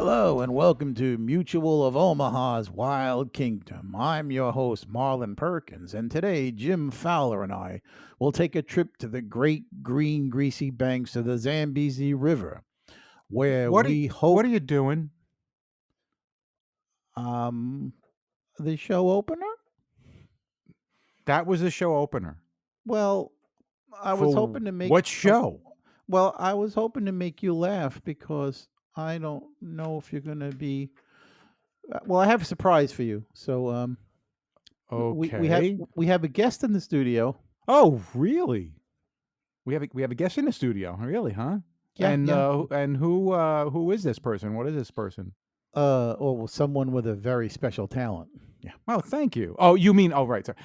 Hello and welcome to Mutual of Omaha's Wild Kingdom. I'm your host, Marlon Perkins, and today Jim Fowler and I will take a trip to the great green, greasy banks of the Zambezi River, where we What hope are you doing? um the show opener. That was the show opener. Well, I was For hoping to make what show? I was hoping to make you laugh because I don't know if you're going to be well, I have a surprise for you. We have Okay. we have a guest in the studio. Oh, really? We have a guest in the studio. Really, huh? Yeah, yeah. And who is this person? What is this person? Well, someone with a very special talent. Yeah. Oh, thank you. Oh, you mean right, sorry.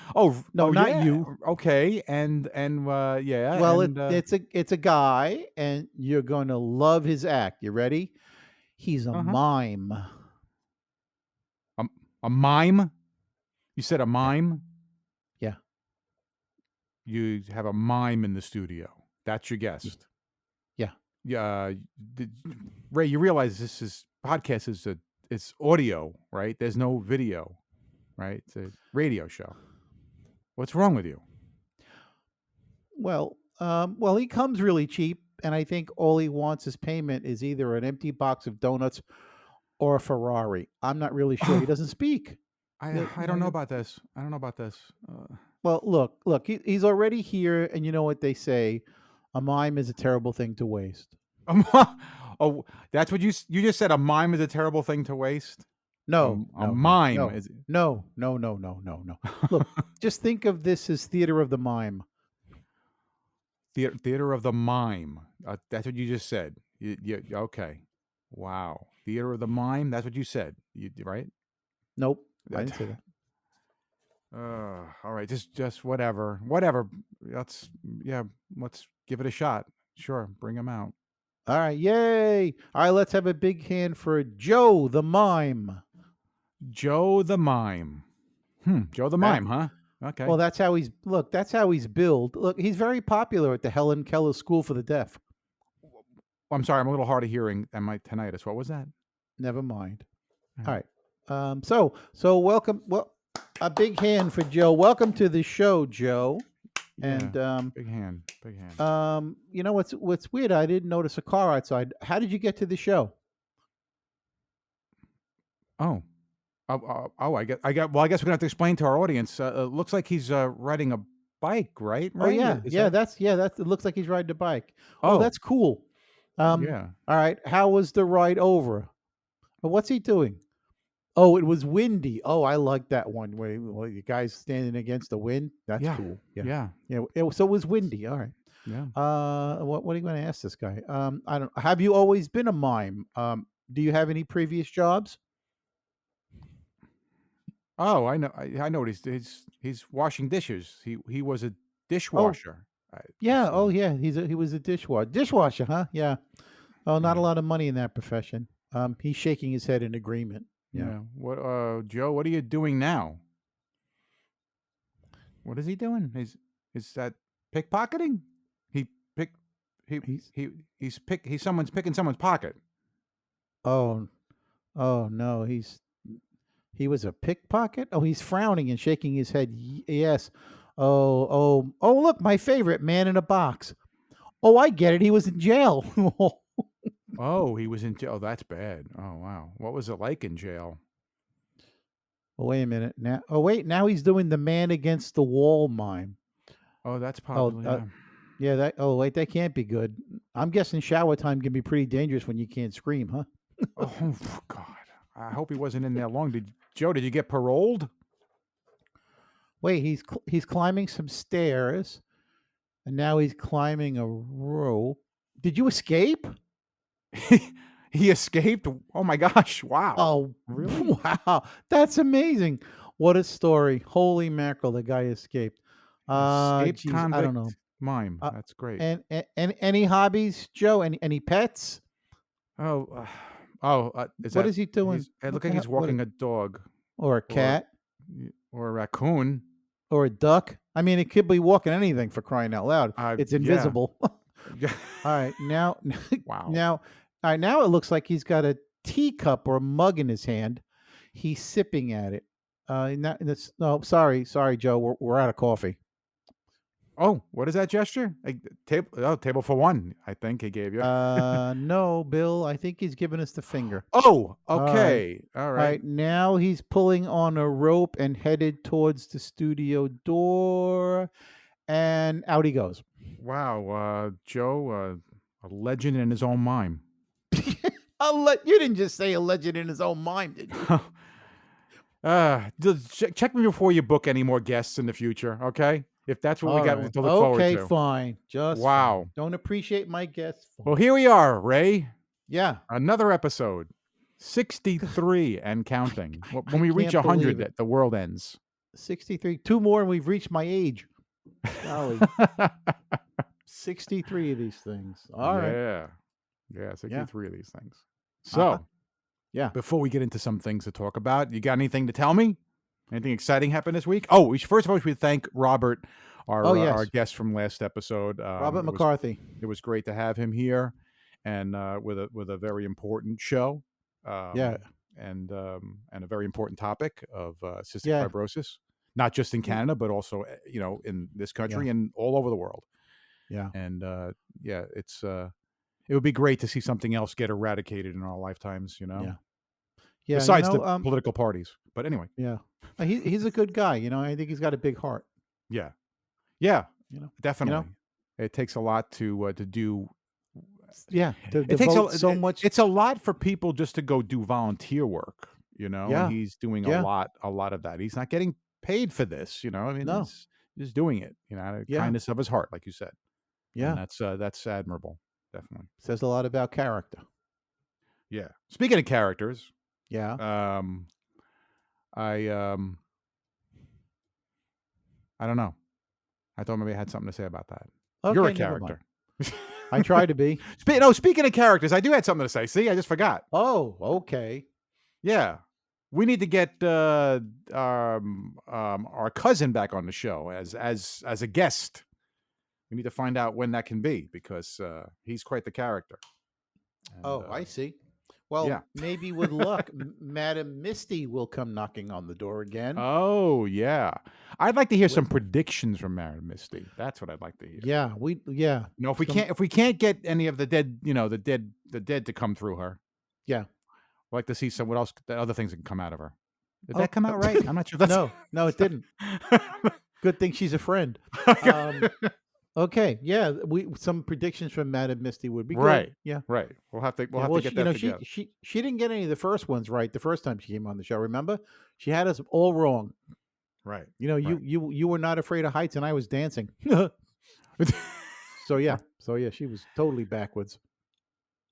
No, not Yeah. you. Okay. Yeah, Well, it's a guy, and you're going to love his act. You ready? He's a uh-huh. mime. A, a mime? You said a Yeah, mime? yeah, You have a mime in the studio. That's your yeah, guest. yeah. Yeah, did, Ray, you realize this is podcast is it's audio, right? There's no video, right? It's a radio show. What's wrong with you? Well, he comes really cheap, and I think all he wants as payment is either an empty box of donuts or a Ferrari. I'm not really sure. He doesn't speak. I don't know about this. I don't know about this. Well, look, he's already here, and you know what they say: a mime is a terrible thing to waste. Oh, that's what you just said. A mime is a terrible thing to waste. No, A no, no, mime no, is. no, no, no, no, no, no. Look, just think of this as theater of the mime. Theater of the mime. That's what you just said. Okay. Wow. Theater of the mime. That's what you said. Right? Nope, I That. didn't say that. All right, just whatever. Yeah, let's give it a shot. Sure, bring him out. All right, yay! All right, let's have a big hand for Joe the mime. Joe the mime. Joe the That mime, huh? well, Okay. that's how he's look. That's how he's billed. Look, he's very popular at the Helen Keller School for the Deaf. I'm sorry, I'm a little hard of hearing and my tinnitus. What was that? Never mind. Uh, All right. So welcome. Well, a big hand for Joe. Welcome to the show, Joe. yeah, And big hand, big hand. you know what's weird? I didn't notice a car outside. How did you get to the show? Oh, I guess we're gonna have to explain to our audience. Looks like he's riding a bike, right? Oh Ray, yeah, is yeah. that? That's. It looks like he's riding a bike. Oh, Oh, that's cool. yeah. All right. How was the ride over? What's he doing? Oh, it was windy. Oh, I like that one where you guys standing against the wind. That's Yeah, cool. Yeah, yeah, yeah. So it was windy. All right. yeah. What are you going to ask this guy? I don't. Have you always been a mime? Do you have any previous jobs? Oh, I know. I know what he's washing dishes. He was a Oh, dishwasher. I yeah. Oh, see. yeah. He was a dishwasher, huh? Yeah. Oh, not a Yeah, lot of money in that profession. He's shaking his head in agreement. Yeah. yeah. What, Joe? What are you doing now? What is he doing? Is that pickpocketing? He pick he He's he he's someone's picking someone's pocket. oh no. He was a pickpocket. Oh, he's frowning and shaking his head. Yes. Oh. Look, my favorite man in a box. Oh, I get it. He was in jail. Oh, he was in jail. Oh, that's bad. Oh, wow. What was it like in jail? Oh, wait a minute. Now, oh wait, now he's doing the man against the wall mime. Oh, that's Oh, popular. Yeah. yeah. That. Oh, wait, that can't be good. I'm guessing shower time can be pretty dangerous when you can't scream, huh? Oh God. I hope he wasn't in there long. Did you get paroled? Wait, he's climbing some stairs, and now he's climbing a rope. Did you escape? He escaped? Oh my gosh, wow. Oh, Really? wow, that's amazing! What a story! Holy mackerel, the guy escaped. Escaped Geez, I don't know. convict mime. Uh, That's great. and any hobbies, Joe? Any pets? Oh, is What that is he doing? it What look the like hell? he's walking a dog Or a or cat? or a raccoon. Or a duck? I mean, it could be walking anything for crying out loud. It's Yeah. invisible. All Yeah. right, now, Wow. now, all right, now it looks like he's got a teacup or mug in his hand. He's sipping at it. No, sorry, Joe. We're out of coffee. Oh, what is that gesture? Table for one, I think he gave you. No, Bill. I think he's giving us the finger. Oh, All right. okay. All All right. right. Now he's pulling on a rope and headed towards the studio door. And out he goes. Wow, Joe, a legend in his own mime. You didn't just say a legend in his own mind, did you? Check me before you book any more guests in the future, okay? If that's what we All got right. to look forward Okay, to. fine. Just Wow. fine. Don't appreciate my guests. Well, here we are, Ray. Yeah. Another episode. 63 and counting. When we reach can't believe 100, it. the world ends. 63. 2 more and we've reached my age. Golly. 63 of these things. All right. Yeah, 63 of these things. Uh-huh. So, Yeah. before we get into some things to talk about, you got anything to tell me? Anything exciting happened this week? Oh, first of all, we should thank Robert, our guest from last episode. Robert McCarthy. It was great to have him here, and with a very important show. Yeah. and a very important topic of cystic Yeah. fibrosis, not just in Canada, but also in this country and all over the world. Yeah. And it's it would be great to see something else get eradicated in our lifetimes. Yeah. Besides the political parties, but anyway. Yeah. He's a good guy. I think he's got a big heart. Yeah. You Definitely. know? It takes a lot to do. Yeah. It takes so much. It's a lot for people just to go do volunteer work. Yeah. And he's doing a lot of that. He's not getting paid for this. I mean, No. he's just doing it. Out of kindness of his heart, like you said. Yeah. And that's admirable. Definitely says a lot about character. Yeah. Speaking of characters. Yeah. I don't know. I thought maybe I had something to say about that. Okay, You're a character. I try to be. Speaking of characters, I do have something to say. See, I just forgot. Oh, okay. Yeah. We need to get our cousin back on the show as a guest. We need to find out when that can be because he's quite the character. And, I see. Well, maybe with luck, Madam Misty will come knocking on the door again. Oh, yeah. I'd like to hear some predictions from Madam Misty. That's what I'd like to hear. Yeah, if we can't get any of the dead, the dead to come through her. Yeah. I'd like to see what else, the other things that can come out of her. Did that come out right? I'm not sure. No, it didn't. Good thing she's a friend. Okay, yeah, some predictions from Madam Misty would be good. Right. Yeah, right. We'll have to get that together. She didn't get any of the first ones right the first time she came on the show. Remember, she had us all wrong. Right. You were not afraid of heights, and I was dancing. So she was totally backwards.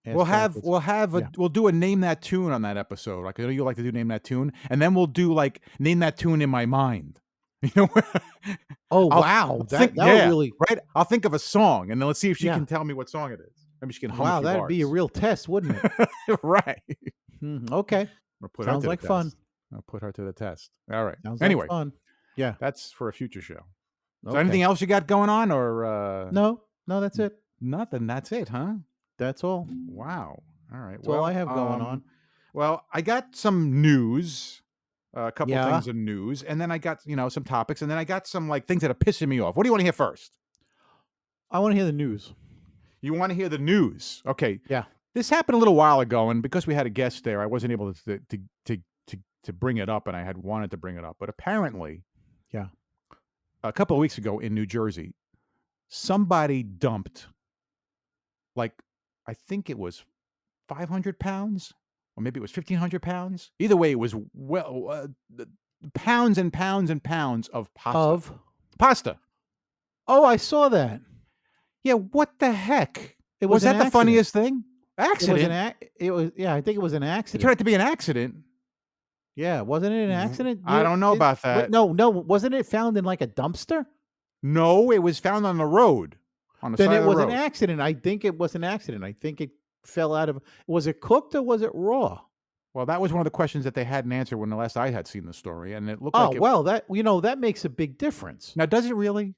We'll do a name that tune on that episode. Like I know you like to do name that tune, and then we'll do like name that tune in my mind. Wow, that really right. I'll think of a song, and then let's see if she can tell me what song it is. Maybe she can hum. Wow, that'd be a real test, wouldn't it? Right. Okay. Sounds like fun. I'll put her to the test. All right. Sounds anyway, like fun. Yeah, that's for a future show. Okay. So anything else you got going on, or no, that's it. Nothing. That's it, huh? That's all. Wow. All right. That's all I have going on. Well, I got some news. A couple things of news, and then I got some topics, and then I got some like things that are pissing me off. What do you want to hear first? I want to hear the news. You want to hear the news? Okay. Yeah. This happened a little while ago, and because we had a guest there, I wasn't able to bring it up, and I had wanted to bring it up, but apparently, a couple of weeks ago in New Jersey, somebody dumped, like, I think it was 500 pounds. Or maybe it was 1,500 pounds. Either way, it was pounds and pounds and pounds of pasta. Pasta. Oh, I saw that. Yeah, what the heck? Was that the funniest thing? Accident. I think it was an accident. It turned out to be an accident. Yeah, wasn't it an accident? I don't know about that. No, wasn't it found in like a dumpster? No, it was found on the road. On the side of the road. Then it was an accident. I think it was an accident. I think it fell out of. Was it cooked or was it raw? Well, that was one of the questions that they hadn't answered when the last I had seen the story, and it looked that makes a big difference. Now, does it really?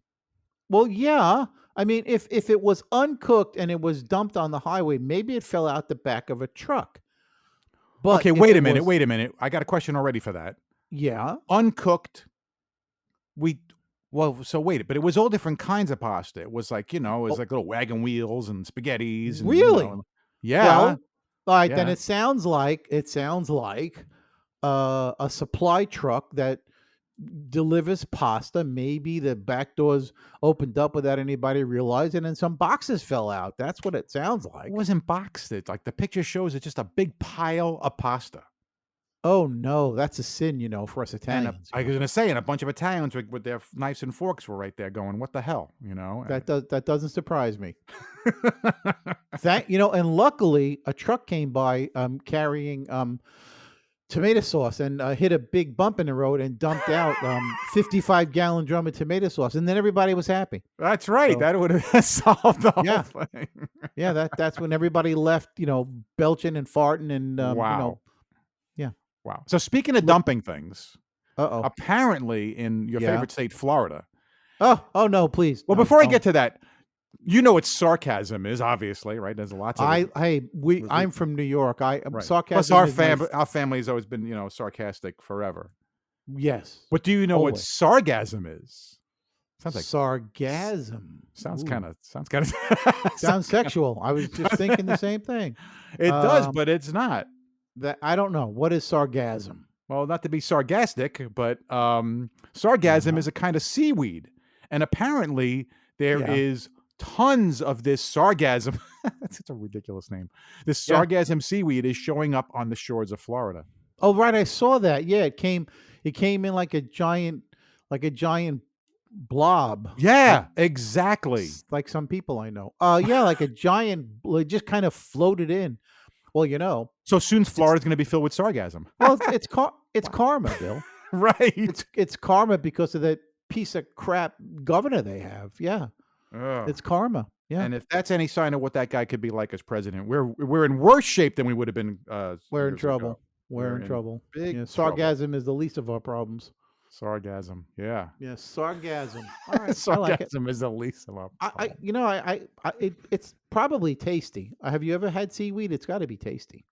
Well, yeah. I mean, if it was uncooked and it was dumped on the highway, maybe it fell out the back of a truck. But Okay, if wait it a minute, was, wait a minute. I got a question already for that. yeah. Uncooked, we well, so wait, but it was all different kinds of pasta. It was like, it was Oh, like little wagon wheels and spaghettis and, really? yeah, Well, all right, then yeah. it sounds like a supply truck that delivers pasta. Maybe the back doors opened up without anybody realizing, and some boxes fell out. That's what it sounds It like. wasn't boxed. It like the picture shows it's just a big pile of pasta. Oh no, that's a sin, for us And Italians. I was gonna say, and a bunch of Italians with their knives and forks were right there going, "What the hell?" That doesn't surprise me. And luckily, a truck came by carrying tomato sauce and hit a big bump in the road and dumped out 55-gallon drum of tomato sauce, and then everybody was happy. That's right. So That would have solved the whole yeah, thing. yeah, that's when everybody left, belching and farting and Wow. yeah. Wow. So speaking of Look, dumping things, uh-oh. apparently in your Yeah. favorite state, Florida. Oh no, please. Well, No, before I don't. get to that, you know what sarcasm is, obviously, right? There's lots of it. I'm from New York. Right. Plus, Sarcasm is my our family has always been, sarcastic forever. yes, But do you know what always. sargasm is? Sounds like Sargasm. sounds Ooh, kind of sounds kind of sounds sexual. I was just thinking the same thing. It does, Um, but it's not. that I don't know. What is sargasm? Well, not to be sarcastic, but sargasm Uh-huh. is a kind of seaweed, and apparently there Yeah. is tons of this sargasm. That's such a ridiculous name. This Yeah. sargasm seaweed is showing up on the shores of Florida. Oh, right. I saw that. Yeah, it came in like a giant blob. Yeah, exactly. Like some people I know. Yeah, like a it just kind of floated in. Well, So soon it's Florida's going to be filled with sargasm. it's karma, Bill. Right. It's karma because of that piece of crap governor they have. Yeah, Ugh. it's karma. Yeah, And if that's any sign of what that guy could be like as president, we're in worse shape than we would have been we're in years ago. trouble. We're We're in in trouble. big Yeah, trouble. sargasm is the least of our problems. Sargasm. Yeah. Yeah, sargasm. All right, I like it. Sargasm is the least of our I problems. you know, it's probably tasty. Have you ever had seaweed? It's got to be tasty.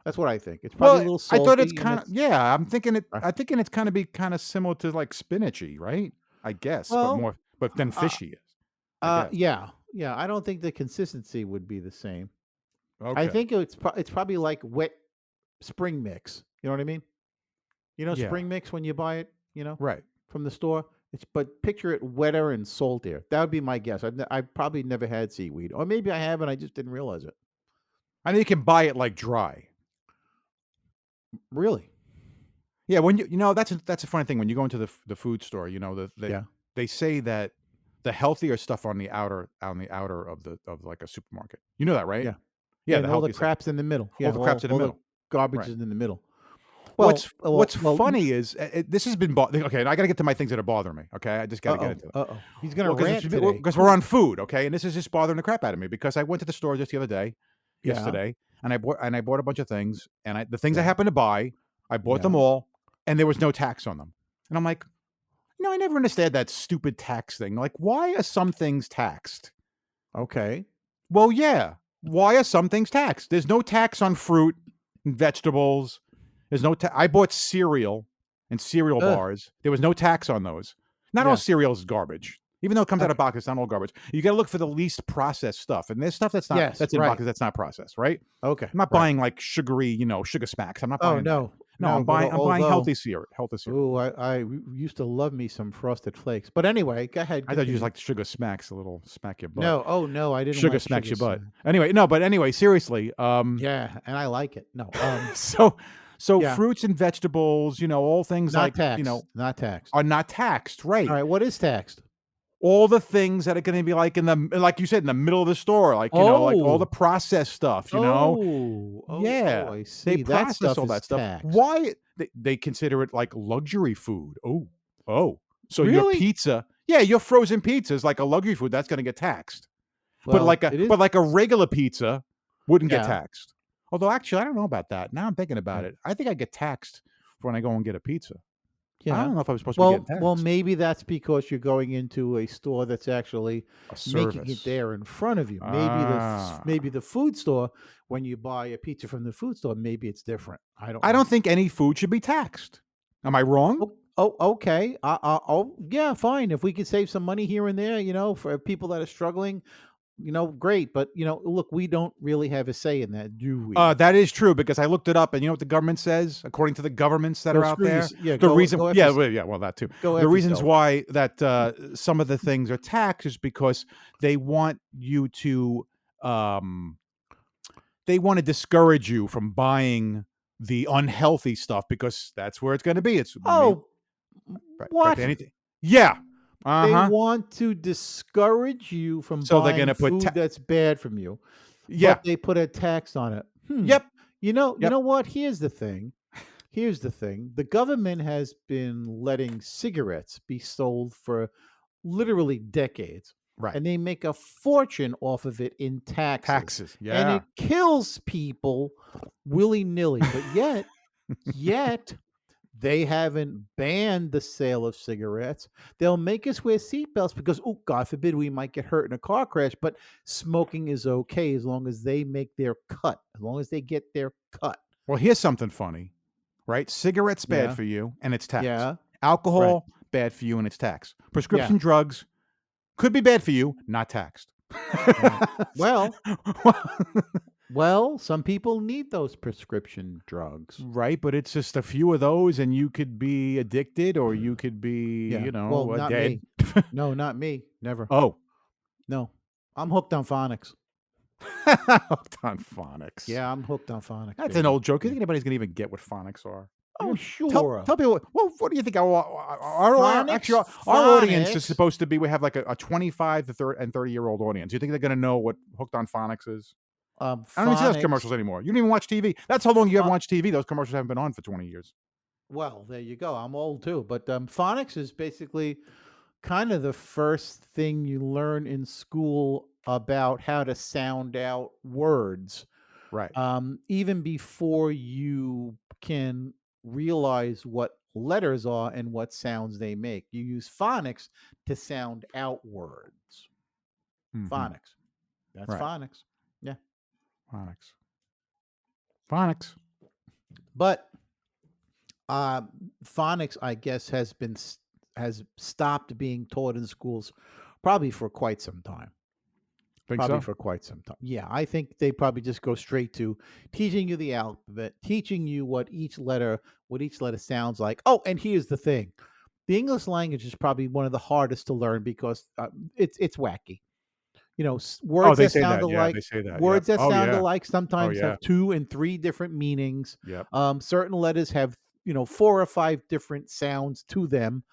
That's what I think. It's probably a Well, little I thought it's salty, and kind of yeah. uh, I'm thinking it's kind of be kind of similar to like spinachy, right? I guess, well, but then uh, fishy. I guess. yeah, yeah. I don't think the consistency would be the same. I Okay. think it's probably like wet spring mix. You know what I mean? Yeah. Spring mix when you buy it. Right. From the store. But picture it wetter and saltier. That would be my guess. I've probably never had seaweed, or maybe I have and I just didn't realize it. I mean, you can buy it like dry. Really? Yeah. When that's a funny thing when you go into the food store. Yeah. They say that the healthier stuff on the outer of like a supermarket. You know that, right? Yeah. Yeah. Yeah. The And all the healthy stuff. crap's in the middle. All Yeah. the crap's in the All the middle. garbage Right. is in the middle. What's Well, What's well. funny is this has been okay. And I got to get to my things that are bothering me. Okay, I just got to get into it. Uh oh. He's gonna Well, rant today. because we're on food, okay, and this is just bothering the crap out of me because I went to the store just the other day, Yeah. yesterday, and I bought a bunch of things, and the things I Yeah. happened to buy, I bought them Yeah. all, and there was no tax on them, and I'm like, I never understand that stupid tax thing. Like, why are some things taxed? Okay. Well, yeah, why are some things taxed? There's no tax on fruit and vegetables. There's no I bought cereal and cereal Ugh. bars. There was no tax on those. Not all Yeah. cereal is garbage. Even though it comes out of Okay. box, it's not all garbage. You got to look for the least processed stuff. And there's stuff that's not Yes. that's in Right. boxes that's not processed, right? Okay. I'm not Right. buying like sugary, sugar smacks. I'm not Oh buying that. no. No, No. I'm But buying although. healthy cereal. Healthy cereal. Oh, I used to love me some Frosted Flakes. But anyway, go ahead. I thought you just Continue. like sugar smacks, a little smack your butt. No. Oh no, I didn't Sugar like smacks your sugar butt. Anyway, seriously. Yeah, and I like it. No. So Yeah. fruits and vegetables, all things Not like, taxed. Not taxed. are not taxed, right? All right. What is taxed? All the things that are going to be like like you said, in the middle of the store, like, like all the Oh. processed stuff, Yeah, I they see. That process stuff all is that stuff. taxed. Why they consider it like luxury food? Oh. So your Really? pizza, yeah, your frozen pizza is like a luxury food. That's going to get taxed. But Well, it is. a regular pizza wouldn't get Yeah. taxed. Although actually, I don't know about that. Now I'm thinking about Yeah. it. I think I get taxed for when I go and get a pizza. I Yeah. don't know if I was supposed to be getting Well, taxed. maybe that's because you're going into a store that's actually A making it service. there in front of you. Ah. Maybe the food store, when you buy a pizza from the food store, maybe it's different. I don't I know. don't think any food should be taxed. Am I wrong? Okay. Oh, yeah, fine. If we could save some money here and there, for people that are struggling, great. But look, we don't really have a say in that, do we? That is true because I looked it up, and you know what the government says, according to the governments that Go are out screw you. there? Yeah. The Go reason, go f yeah, well, yeah, well, that too. go The f reasons yourself. why that some of the things are taxed is because they want you to, um, they want to discourage you from buying the unhealthy stuff because that's where it's going to be. It's me, Oh, practically what? anything. Yeah. Uh They huh. want to discourage you from So they're going buying to put, food that's bad from you, yeah, but they put a tax on it. yep, You yep, know what? Here's the thing. Here's the thing. The government has been letting cigarettes be sold for literally decades, right. and they make a fortune off of it in taxes, Taxes. and Yeah. it kills people willy-nilly. But yet they haven't banned the sale of cigarettes. They'll make us wear seatbelts because, oh, God forbid, we might get hurt in a car crash. But smoking is okay as long as they make their cut, as long as they get their cut. Well, here's something funny, right? Cigarettes bad Yeah, for you and it's taxed. yeah, right, Alcohol bad for you and it's taxed. yeah, Prescription drugs could be bad for you, not taxed. right. Well, some people need those prescription drugs. Right, but it's just a few of those and you could be addicted or you could be, Yeah. Well, not dead. me. No, not me. Never. Oh, No. I'm hooked on phonics. hooked on phonics. Yeah, I'm hooked on phonics, That's an baby. old joke. You Yeah. think anybody's going to even get what phonics are? Oh, Tell sure. tell people. Well, what do you think Phonics, our audience is phonics. supposed to be? We have like a 25 to 30-year-old audience. You think they're going to know what Hooked on Phonics is? I don't even see those Phonics. commercials anymore. You don't even watch TV. That's how long you haven't Pho watched TV. Those commercials haven't been on for 20 years. Well, there you go. I'm old too, but phonics is basically kind of the first thing you learn in school about how to sound out words. Right. Even before you can realize what letters are and what sounds they make. You use phonics to sound out words. Hmm. Phonics. That's Right. phonics. Yeah. Phonics. Phonics. But phonics, I guess, has stopped being taught in schools probably for quite some time. Think Probably so? for quite some time. Yeah, I think they probably just go straight to teaching you the alphabet, teaching you what each letter sounds like. Oh, and here's the thing: the English language is probably one of the hardest to learn because it's wacky. Oh, Words they that say sound that. Yeah, alike, they say that. Yep. Oh yeah. Oh sometimes yeah. have two and three different meanings. Yep. Certain letters have four or five different sounds to them.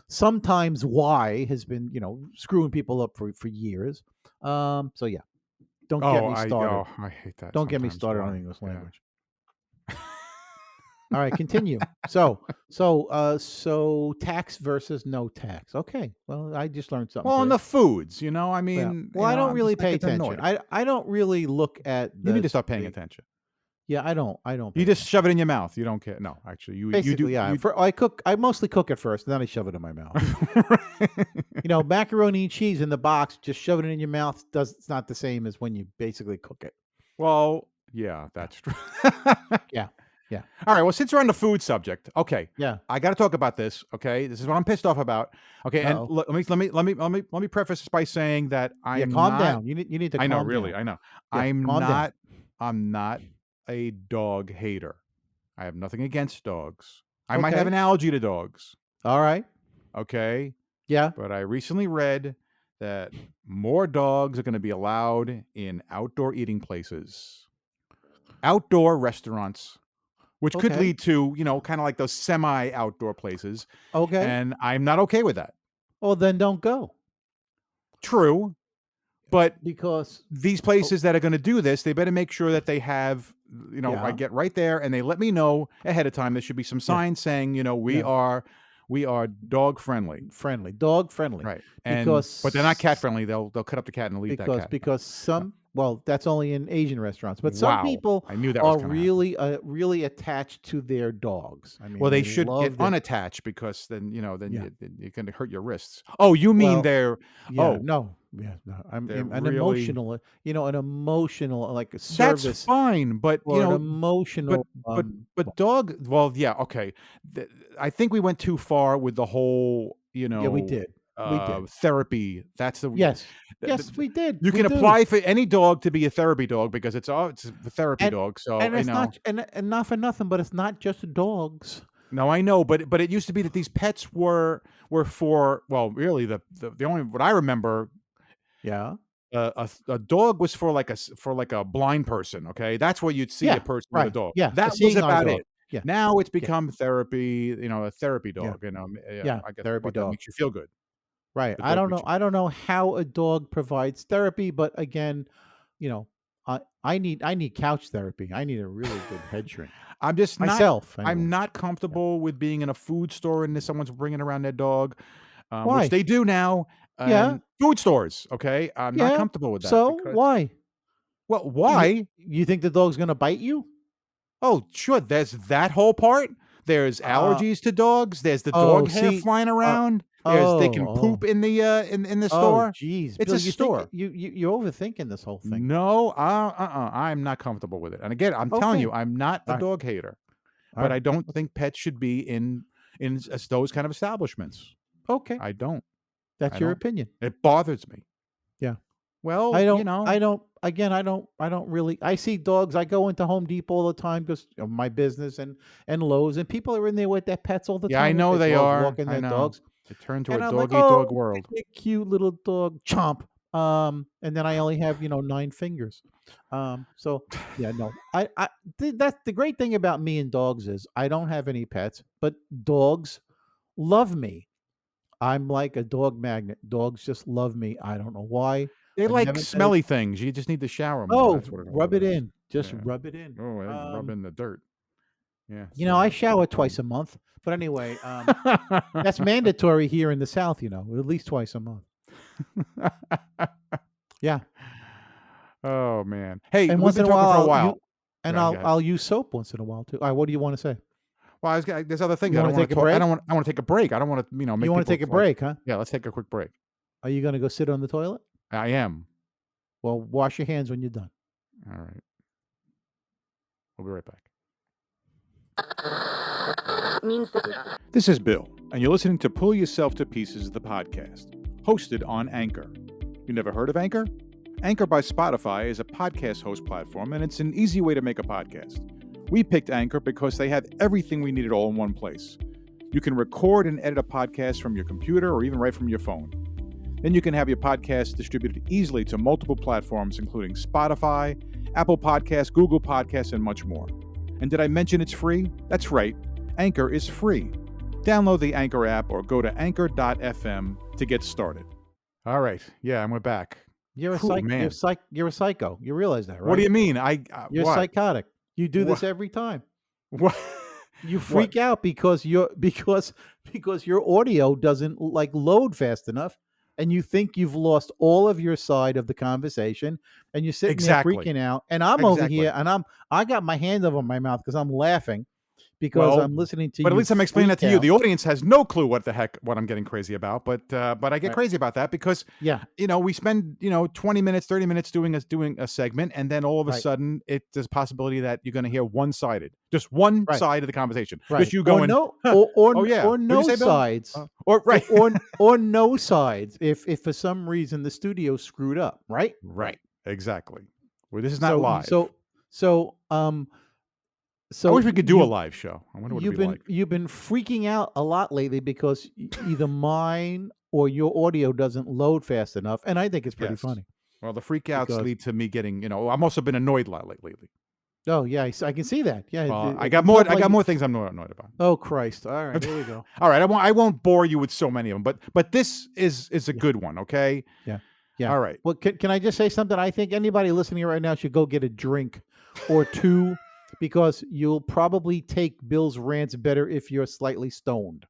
Sometimes Y has been screwing people up for years. So yeah, don't get Oh, me started. I hate that Don't get me sometimes. started on Why? English Yeah. language. All right, continue. So tax versus no tax. Okay, well, I just learned something Well, on today. the foods, I Yeah. mean, Well, I don't I'm really just like pay it's attention. annoying. I don't really look at You need the to start paying the. attention. Yeah, I don't You pay just attention. shove it in your mouth. You don't care. No, actually, you do. Basically, yeah. You I mostly cook it first, then I shove it in my mouth. Macaroni and cheese in the box, just shove it in your mouth. It's not the same as when you basically cook it. Well, yeah, Yeah, that's true. yeah, yeah, All right. Well, since we're on the food subject, okay, yeah. I got to talk about this. Okay, this is what I'm pissed off about. Okay, and Uh-oh. let me preface this by saying that Yeah, I'm calm not. down. You need to I know, calm really, down. I know. Yeah, calm down. I'm not a dog hater. I have nothing against dogs. I might have Okay. an allergy to dogs. All right. Okay, Yeah. but I recently read that more dogs are going to be allowed in outdoor eating places, outdoor restaurants, which could Okay. lead to, kind of like those semi-outdoor places. Okay. And I'm not okay with that. Well, then don't go True. But because these oh, places that are going to do this, they better make sure that they have, I yeah, get right there and they let me know ahead of time. There should be some yeah, signs saying, we yeah. are We are dog friendly. dog friendly, Right. But they're not cat because friendly. They'll cut up the cat and eat that cat. some, well, that's only in Asian restaurants, but some Wow. people I knew that was are gonna happen. really attached to their dogs. I mean, Well, they they should get love their unattached because then, yeah. you're gonna hurt your wrists. Oh, you mean Well, they're yeah, oh, no, yeah, no. they're An really emotional, an emotional, like a that's service fine, but, or an but emotional. but dog well, yeah, okay. The I think we went too far with the whole, Yeah, we did. therapy. That's Yes, the yes, we did. you We can do. apply for any dog to be a therapy dog because it's a therapy And dog, so, it's not, and not for nothing, but it's not just dogs. No, I know, but it used to be that these pets were for well, really the only what I remember, Yeah. a dog was for for like a blind person, okay? That's where you'd see a Yeah. person with a Right. dog. Yeah. A That was seeing eye about dog. it. Yeah. Now it's Yeah. become therapy, a therapy Yeah. dog, Yeah. I guess Therapy what that dog. makes you feel good. Right. The dog makes you I don't know how a dog provides therapy, but again, you know, I need couch therapy. I need a really good head shrink I'm just not myself, I'm anyway. not Yeah. comfortable with being in a food store and someone's bringing around their dog, which Why? they do now, Yeah. and food stores, okay? I'm not Yeah. comfortable with that So because why? well, You why? you think the dog's gonna bite you? Oh, sure, there's that whole part. There's Uh. allergies to dogs, there's the Oh, dog hair see. flying Uh. around, they can poop Oh. in in the Oh, store. geez, It's Bill, a you think store. you're overthinking this whole thing. No, I'm not comfortable with it, and again, I'm telling you, Okay. I'm not a All right. dog hater, All but I right. don't think pets should be in those kind of establishments. Okay. I don't. I That's your don't. opinion. It bothers me. Yeah. Well, I don't really, I see dogs. I go into Home Depot all the time because of my business, and Lowe's, and people are in there with their pets all the yeah, I time with know their they dogs, are. walking I their know. dogs. It turned to a And I'm like, dog eat "Oh, dog world. a cute little dog, chomp." And then I only have, 9 fingers. So yeah, no. That's the great thing about me and dogs is I don't have any pets, but dogs love me. I'm like a dog magnet. Dogs just love me. I don't know why. They I've like never met a smelly things, you just need to shower more, Oh, that's what rub it it is. in. Just Yeah. rub it in. Oh, I rub in the dirt. Yeah, I so shower twice a month, but anyway, that's mandatory here in the South, at least twice a month. Yeah. Oh, man. Hey, And we've once been in a talking while, for a while. Go ahead. I'll use soap once in a while too. All right, what do you wanna say? Well, there's other things You I wanna don't wanna take a talk break? I wanna take a break, I don't wanna, make You wanna people take a like break, huh? yeah, let's take a quick break. Are you gonna go sit on the toilet? I am. Well, wash your hands when you're done. Alright. We'll be right back. This is Bill, and you're listening to Pull Yourself to Pieces, the podcast, hosted on Anchor. You never heard of Anchor? Anchor by Spotify is a podcast host platform, and it's an easy way to make a podcast. We picked Anchor because they have everything we needed all in one place. You can record and edit a podcast from your computer or even right from your phone. Then you can have your podcast distributed easily to multiple platforms, including Spotify, Apple Podcasts, Google Podcasts, and much more. And did I mention it's free? That's right. Anchor is free. Download the Anchor app or go to anchor.fm to get started. All right. Yeah, and we're back. You're a Whew, man. you're a psycho. You realize that, right? What do you mean? You're what? psychotic. You do this What? every time. What? You What? freak out because because your audio doesn't like load fast enough, and you think you've lost all of your side of the conversation, and you're sitting Exactly. there freaking out. And I'm over Exactly. here, and I got my hand over my mouth because I'm laughing because Well, I'm listening to you. But at least I'm explaining that to freak you. out. The audience has no clue what I'm getting crazy about. But I get Right. crazy about that because Yeah, we spend 20 minutes, 30 minutes doing a segment, and then all of a right, sudden there's a possibility that you're going to hear one-sided, just one right, side of the conversation, right. just you Or going, no, huh, oh yeah, or what'd you no say, Bill? sides. Or right, Or no sides if for some reason the studio screwed up, right? right, exactly. Well, this is not So live. so I wish we could do a you've live show. I wonder what it'd be like. you've been freaking out a lot lately because either mine or your audio doesn't load fast enough, and I think it's pretty Yes. funny. Well, the freakouts Because lead to me getting, I'm also been annoyed a lot lately. oh yeah, I can see that. Yeah, Well, I it got comes more. up I like got more things I'm annoyed about. oh Christ! All right, here we go. All right, I won't bore you with so many of them, but this is a Yeah. good one. Okay. Yeah, yeah. All right. Well, can I just say something? I think anybody listening right now should go get a drink or two because you'll probably take Bill's rants better if you're slightly stoned.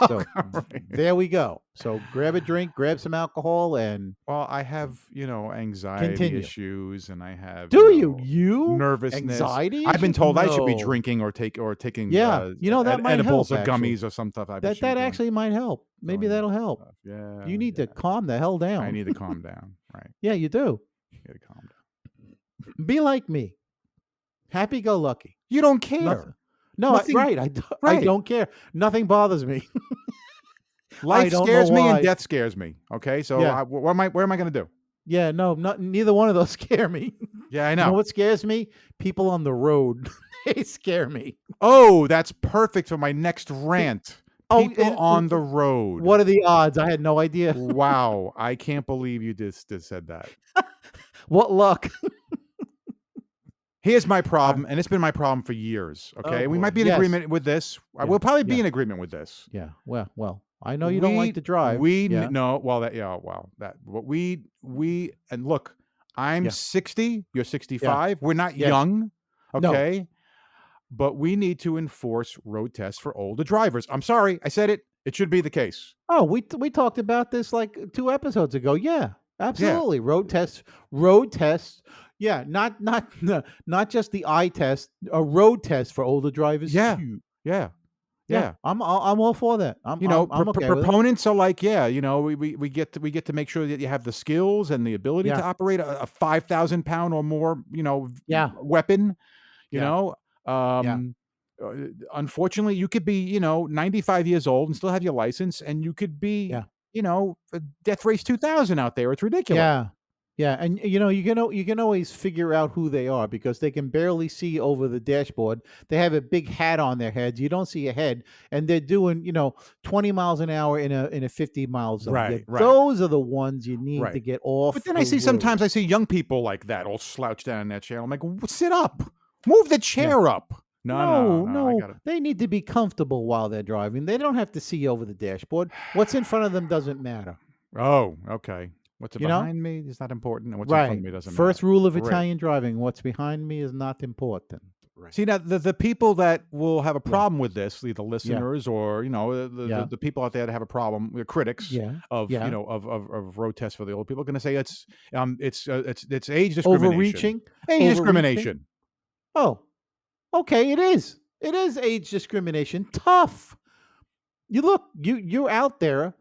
So Right. there we go. So grab a drink, grab some alcohol, and Well, I have, anxiety continue. issues, and I have, Do you? You nervousness. anxiety I've been issue? told I should be No. drinking or taking Yeah, that might edibles help or actually. gummies or some stuff. I That should be that doing actually might help. Maybe that that'll help. stuff. Yeah, You need to yeah. calm the hell I down. need to calm down. Right. Yeah, you do. Need to calm down. Be like me. Happy go lucky. You don't care. Nothing. No, Nothing. right. I Right. don't care. Nothing bothers me. Life don't scares know me and why. death scares me. Okay, so Yeah. where am I going to do? Yeah, no, neither one of those scare me. Yeah, I You know know. what scares me? People on the road. They scare me. Oh, that's perfect for my next rant. Oh, People and on the road. what are the odds? I had no idea. Wow, I can't believe you just said that. What luck. Here's my problem, and it's been my problem for years. Okay, we boy. might be in Yes. agreement with this. Yeah, We'll probably be yeah. in agreement with this. Yeah. Well. I know you don't like to drive. Yeah. No. Well, but we and look. I'm Yeah. 60. You're 65. We're not Yes. young. No. Okay. But we need to enforce road tests for older drivers. I'm sorry, I said it. It should be the case. Oh, we talked about this like 2 episodes ago. Yeah. Absolutely. Road tests. Yeah, not just the eye test, a road test for older drivers Yeah. too. Yeah. Yeah. I'm all for that. I'm okay with it. Proponents are like, we get to make sure that you have the skills and the ability to Yeah. operate a 5,000 pound or more, Yeah. weapon. Yeah. Unfortunately, you could be, 95 years old and still have your license, and you could be, Yeah. a Death Race 2000 out there. It's ridiculous. Yeah. Yeah, and you can always figure out who they are because they can barely see over the dashboard. They have a big hat on their heads. You don't see a head, and they're doing 20 miles an hour in a 50-mile zone. Right, right. Those are the ones you need Right. to get off. But then I see sometimes I see young people like that all slouched down in that chair. I'm like, sit up, move the chair up. No, I got it. They need to be comfortable while they're driving. They don't have to see over the dashboard. What's in front of them doesn't matter. Oh, okay. What's behind me is not important, and what's in front of me doesn't matter. First rule of Italian driving: what's behind me is not important. Right. See, now the people that will have a problem with this, the listeners or the people out there that have a problem, the critics of of road tests for the old people, are going to say it's age discrimination. Overreaching. Age discrimination. Oh, okay, it is. It is age discrimination. Tough. You're out there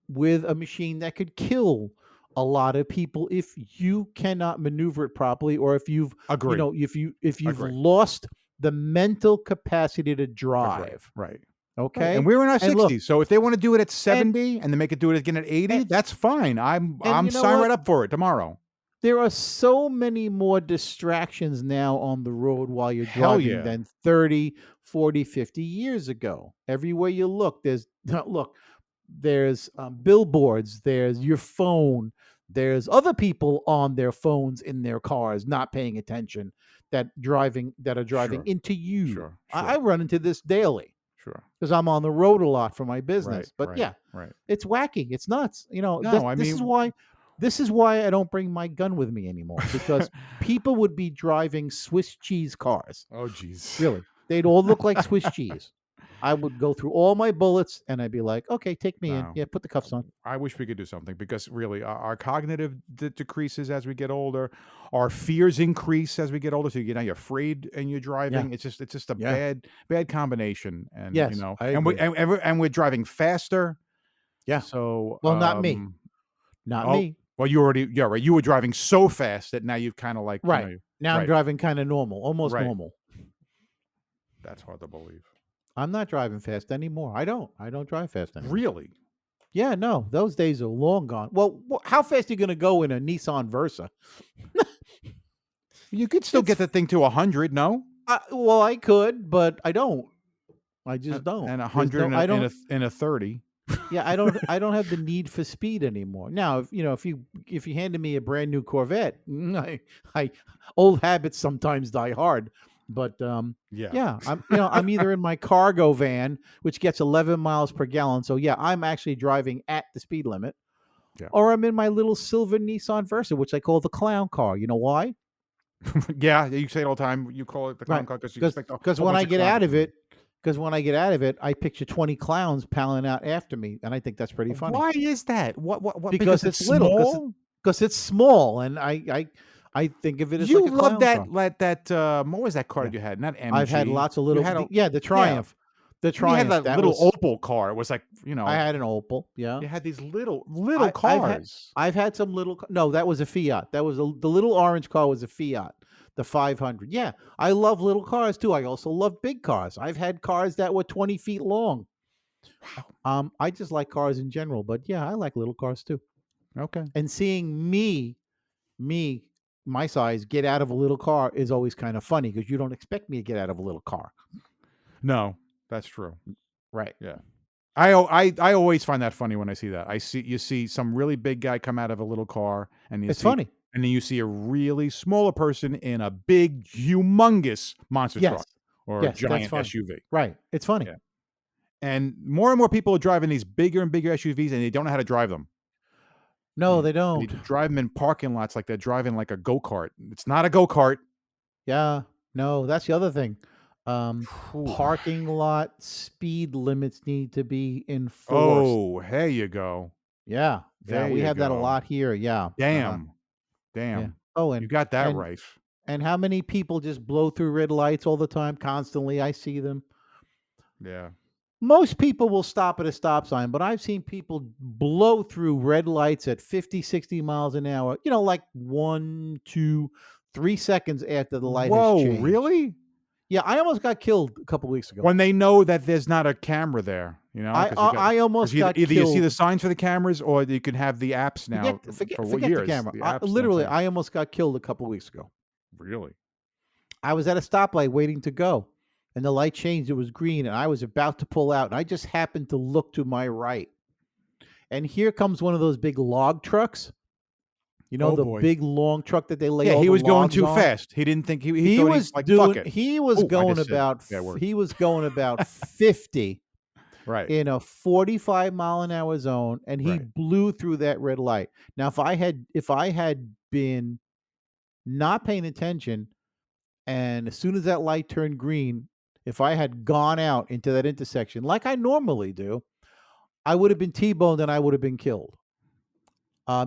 with a machine that could kill a lot of people if you cannot maneuver it properly, or if you've if you've lost the mental capacity to drive. Right. Okay. And we're in our 60s. Look, so if they want to do it at 70 and then make it do it again at 80, that's fine. I'm signing right up for it tomorrow. There are so many more distractions now on the road while you're driving than 30, 40, 50 years ago. Everywhere you look, there's billboards, there's your phone, there's other people on their phones in their cars not paying attention that are driving into you. Sure. I run into this daily. Sure. Because I'm on the road a lot for my business. Right, it's wacky. It's nuts. This is why I don't bring my gun with me anymore, because people would be driving Swiss cheese cars. Oh, geez. Really. They'd all look like Swiss cheese. I would go through all my bullets and I'd be like, okay, take me in. Yeah, put the cuffs on. I wish we could do something, because really our cognitive decreases as we get older. Our fears increase as we get older. So you're afraid and you're driving. Yeah. It's just a bad combination. And yes, and we're driving faster. Yeah. So not me. Not me. Well, you already right. You were driving so fast that now you've kind of like now I'm driving kind of normal, almost normal. That's hard to believe. I'm not driving fast anymore. I don't drive fast anymore. Really? Yeah, no. Those days are long gone. Well, how fast are you going to go in a Nissan Versa? You could still get the thing to 100, no? Well, I could, but I don't. I just don't. And 100 in a 30. Yeah, I don't have the need for speed anymore. Now, if you handed me a brand new Corvette, old habits sometimes die hard. But I'm either in my cargo van, which gets 11 miles per gallon. So I'm actually driving at the speed limit. Yeah. Or I'm in my little silver Nissan Versa, which I call the clown car. You know why? Yeah, you say it all the time. You call it the clown car because when I get out of it, because when I get out of it, I picture 20 clowns palling out after me, and I think that's pretty funny. Why is that? What? Because Because it's it's little, small. because it's small, and I think of it as like You a love clown car. that. What was that car Yeah, that you had? Not I've had MG. lots of You little, had a yeah, the yeah. Triumph, the And you had Triumph that that little was. Opal car. It was like I had an Opal, yeah. you had these little I've had cars. some little. No, that was a Fiat. That was the little orange car was a Fiat, the 500. Yeah, I love little cars too. I also love big cars. I've had cars that were 20 feet long. Wow. I just like cars in general, but yeah, I like little cars too. Okay. And seeing me, my size, get out of a little car is always kind of funny because you don't expect me to get out of a little car. No, that's true. Right. Yeah. I always find that funny when I see that. You see some really big guy come out of a little car, and It's funny. then you see a really smaller person in a big, humongous monster Yes. truck or a Yes, that's giant funny. SUV. Right. It's funny. Yeah. And more people are driving these bigger and bigger SUVs, and they don't know how to drive them. No, they They don't. drive them in parking lots like they're driving like a go-kart. It's not a go-kart. Yeah. No, that's the other thing. Whew. Parking lot speed limits need to be enforced. Oh, there you go. Yeah. Yeah, There we you have that a go. lot here. Yeah. Uh-huh. Damn. Yeah. Damn. Oh, You got that and right. and how many people just blow through red lights all the time constantly? I see them. Yeah. Most people will stop at a stop sign, but I've seen people blow through red lights at 50, 60 miles an hour, like 1, 2, 3 seconds after the light has Whoa, changed. really? Yeah, I almost got killed a couple weeks ago. When they know that there's not a camera there, I almost got either you see the killed. signs for the cameras or you can have the apps now for what Forget the years? camera. The apps and Literally, everything. I almost got killed a couple weeks ago. Really? I was at a stoplight waiting to go, and the light changed. It was green, and I was about to pull out, and I just happened to look to my right. And here comes one of those big log trucks. Oh, The boy. big long truck that they lay Yeah, all he the was going logs too on? fast. He didn't think he He thought was like, "Fuck doing it." he was Oh, I going just said about that word. he was going about 50 Right. in a 45-mile-an-hour zone, and he Right. blew through that red light. Now, if I had been not paying attention, and as soon as that light turned green, if I had gone out into that intersection like I normally do, I would have been T-boned and I would have been killed.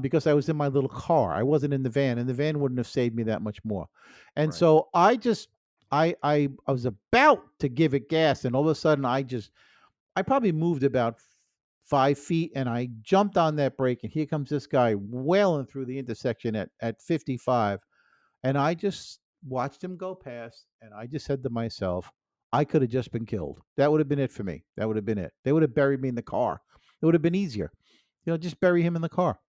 Because I was in my little car. I wasn't in the van, and the van wouldn't have saved me that much more. And Right. so I was about to give it gas, and all of a sudden I probably moved about 5 feet, and I jumped on that brake, and here comes this guy wailing through the intersection at 55, and I just watched him go past, and I just said to myself, I could have just been killed. That would have been it for me. That would have been it. They would have buried me in the car. It would have been easier. Just bury him in the car.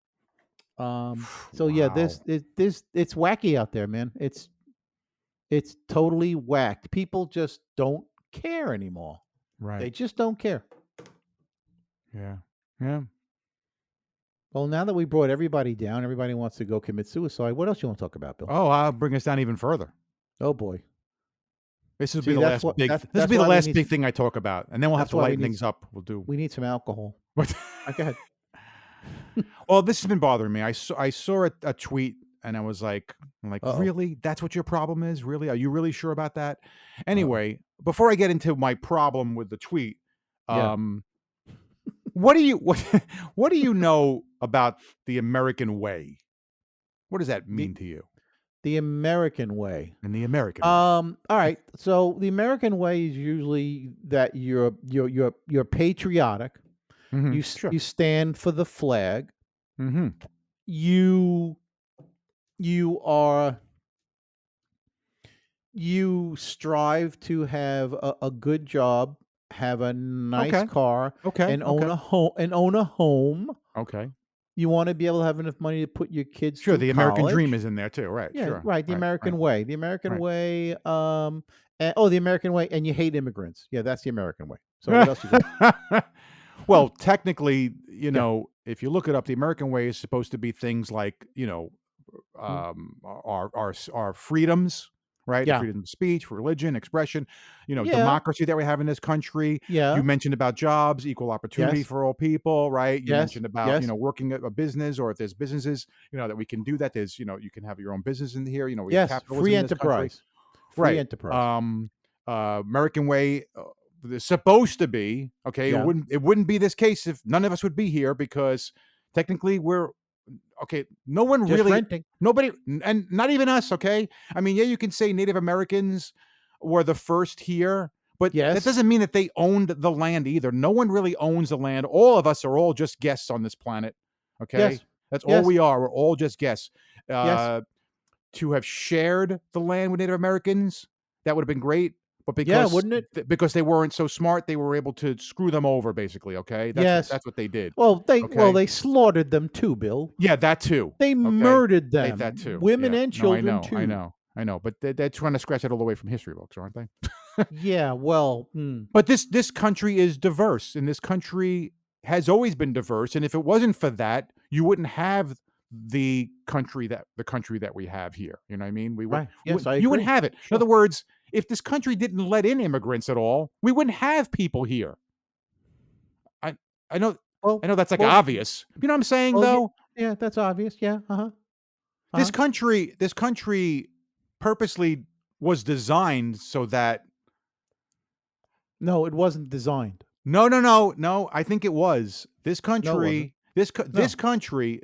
So yeah, Wow. it's wacky out there, man. It's totally whacked. People just don't care anymore. They Right. just don't care. Yeah. Yeah. Well, now that we brought everybody down, everybody wants to go commit suicide. What else you want to talk about, Bill? Oh, I'll bring us down even further. Oh boy. This will See, be the that's last what big that's this will that's be the why we last need big thing I talk about, and then we'll have that's to why we lighten need things up. We'll do we need some alcohol. What? Go ahead. Well, this has been bothering me. I saw a tweet, and I'm like, Uh-oh. really? That's what your problem is? Really? Are you really sure about that? Anyway, Uh-oh. before I get into my problem with the tweet, Yeah. what do you know about the American way? What does that mean to you? The American way. In the American way. All right. So the American way is usually that you're patriotic. Mhm. You stand for the flag. Mhm. You you strive to have a good job, have a nice Okay. car, Okay. and own a home. Okay. You want to be able to have enough money to put your kids Sure, through the American dream college. is in there too, right? Yeah, Sure. right. The American Right. way. The American Right. way. The American way, and you hate immigrants. Yeah, that's the American way. So what else you got? Well, technically, Yeah. if you look it up, the American way is supposed to be things like, Mm. our freedoms, right? The Yeah. freedom of speech, religion, expression, Yeah. democracy that we have in this country. You Yeah. mentioned about jobs, equal opportunity Yes. for all people, right? You Yes. mentioned about, Yes. working at a business, or if there's businesses, that we can do that. There's, you can have your own business in here. We have Yes. capitalism Free in this country. enterprise. Free Right. enterprise. American way, supposed to be. Okay, Yeah. it wouldn't be this case if none of us would be here, because technically we're okay. No one Just really, renting. nobody, and not even us. Okay, I mean, yeah, you can say Native Americans were the first here, but that Yes. doesn't mean that they owned the land either. No one really owns the land. All of us are all just guests on this planet. Okay, Yes. that's all Yes. we are. We're all just guests. Yes. To have shared the land with Native Americans, that would have been great. But Yeah, wouldn't it? because they weren't so smart, they were able to screw them over, basically. Okay, Yes. that's what they did. Well, Okay, they slaughtered them too, Bill. yeah, that too. They Okay, murdered that them, too. women Yeah, and no, I children know, I too. know, I know. But they're trying to scratch it all away from history books, aren't they? Yeah, well, But this country is diverse, and this country has always been diverse. And if it wasn't for that, you wouldn't have the country that we have here. You know what I mean? right. Yes, I You wouldn't agree. have it. In Sure. other words, if this country didn't let in immigrants at all, we wouldn't have people here. I I know I Well, know that's like well, obvious. You know what I'm saying well, yeah, though? yeah, that's obvious. Yeah. Uh-huh. This Uh-huh. country purposely was designed so that No, it wasn't designed. no, I think it was. No, it wasn't. This No. country,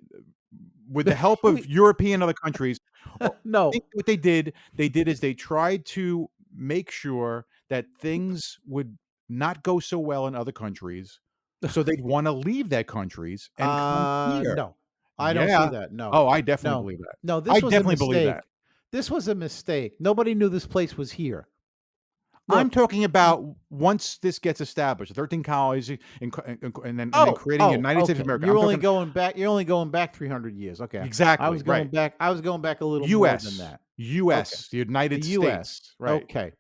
with the help of European and other countries, I No. think what they did is they tried to make sure that things would not go so well in other countries, so they'd wanna leave their countries and come here. No. I don't see Yeah. that. No. Oh, I definitely No. believe that. No, I this was a definitely believe that. mistake. This was a mistake. Nobody knew this place was here. I'm Look. talking about once this gets established, 13 colonies and then creating the United States of Okay. America. I'm talking You're only going back 300 years. Okay. exactly, right. I was going back a little more than US, that. Okay. US, the The United US. States, right, Okay.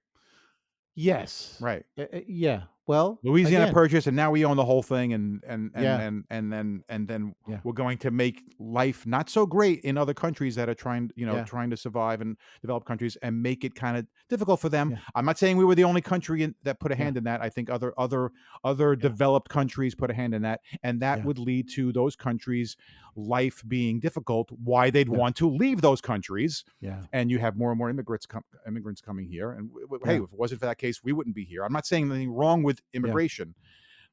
Yes. right. Yeah. Well, Louisiana again, Purchase, and now we own the whole thing, yeah. and then Yeah. we're going to make life not so great in other countries that are trying, Yeah. trying to survive, and developed countries, and make it kind of difficult for them. Yeah. I'm not saying we were the only country that put a Yeah. hand in that. I think other Yeah. developed countries put a hand in that, and that Yeah. would lead to those countries' life being difficult. Why they'd Yeah. want to leave those countries, Yeah. and you have more and more immigrants coming here. And hey, Yeah. if it wasn't for that case, we wouldn't be here. I'm not saying anything wrong with immigration,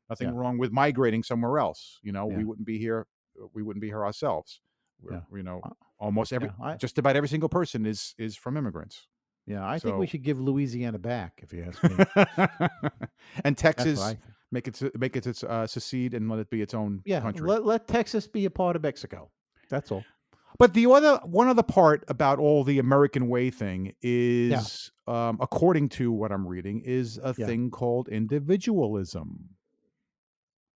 nothing Yeah. wrong with migrating somewhere else. Yeah. We wouldn't be here. We wouldn't be here ourselves. Yeah. Uh, Almost every, Yeah. just about every single person is from immigrants. Yeah. I think we So, should give Louisiana back, if you ask me. and That's what I Texas, think. make it secede and let it be its own Yeah. country. Let Texas be a part of Mexico. That's all. But one other part about all the American way thing is, according to what I'm reading, is a Yeah. thing called individualism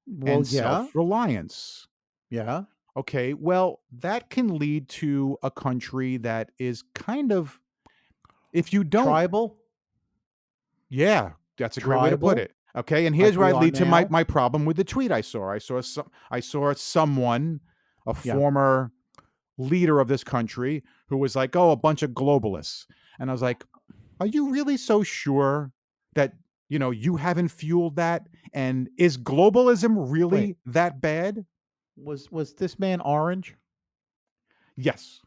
Well, and yeah. self-reliance. Yeah. Okay, well, that can lead to a country that is kind of, if you don't, Tribal. yeah, that's a great way to put Tribal. it. Okay, and Like here's where we I are lead to now. my problem with the tweet I saw. I saw someone, a Yeah. former leader of this country, who was like, "Oh, a bunch of globalists," and I was like, "Are you really so sure that you haven't fueled that? And is globalism Wait. really that bad?" Was this man orange? Yes,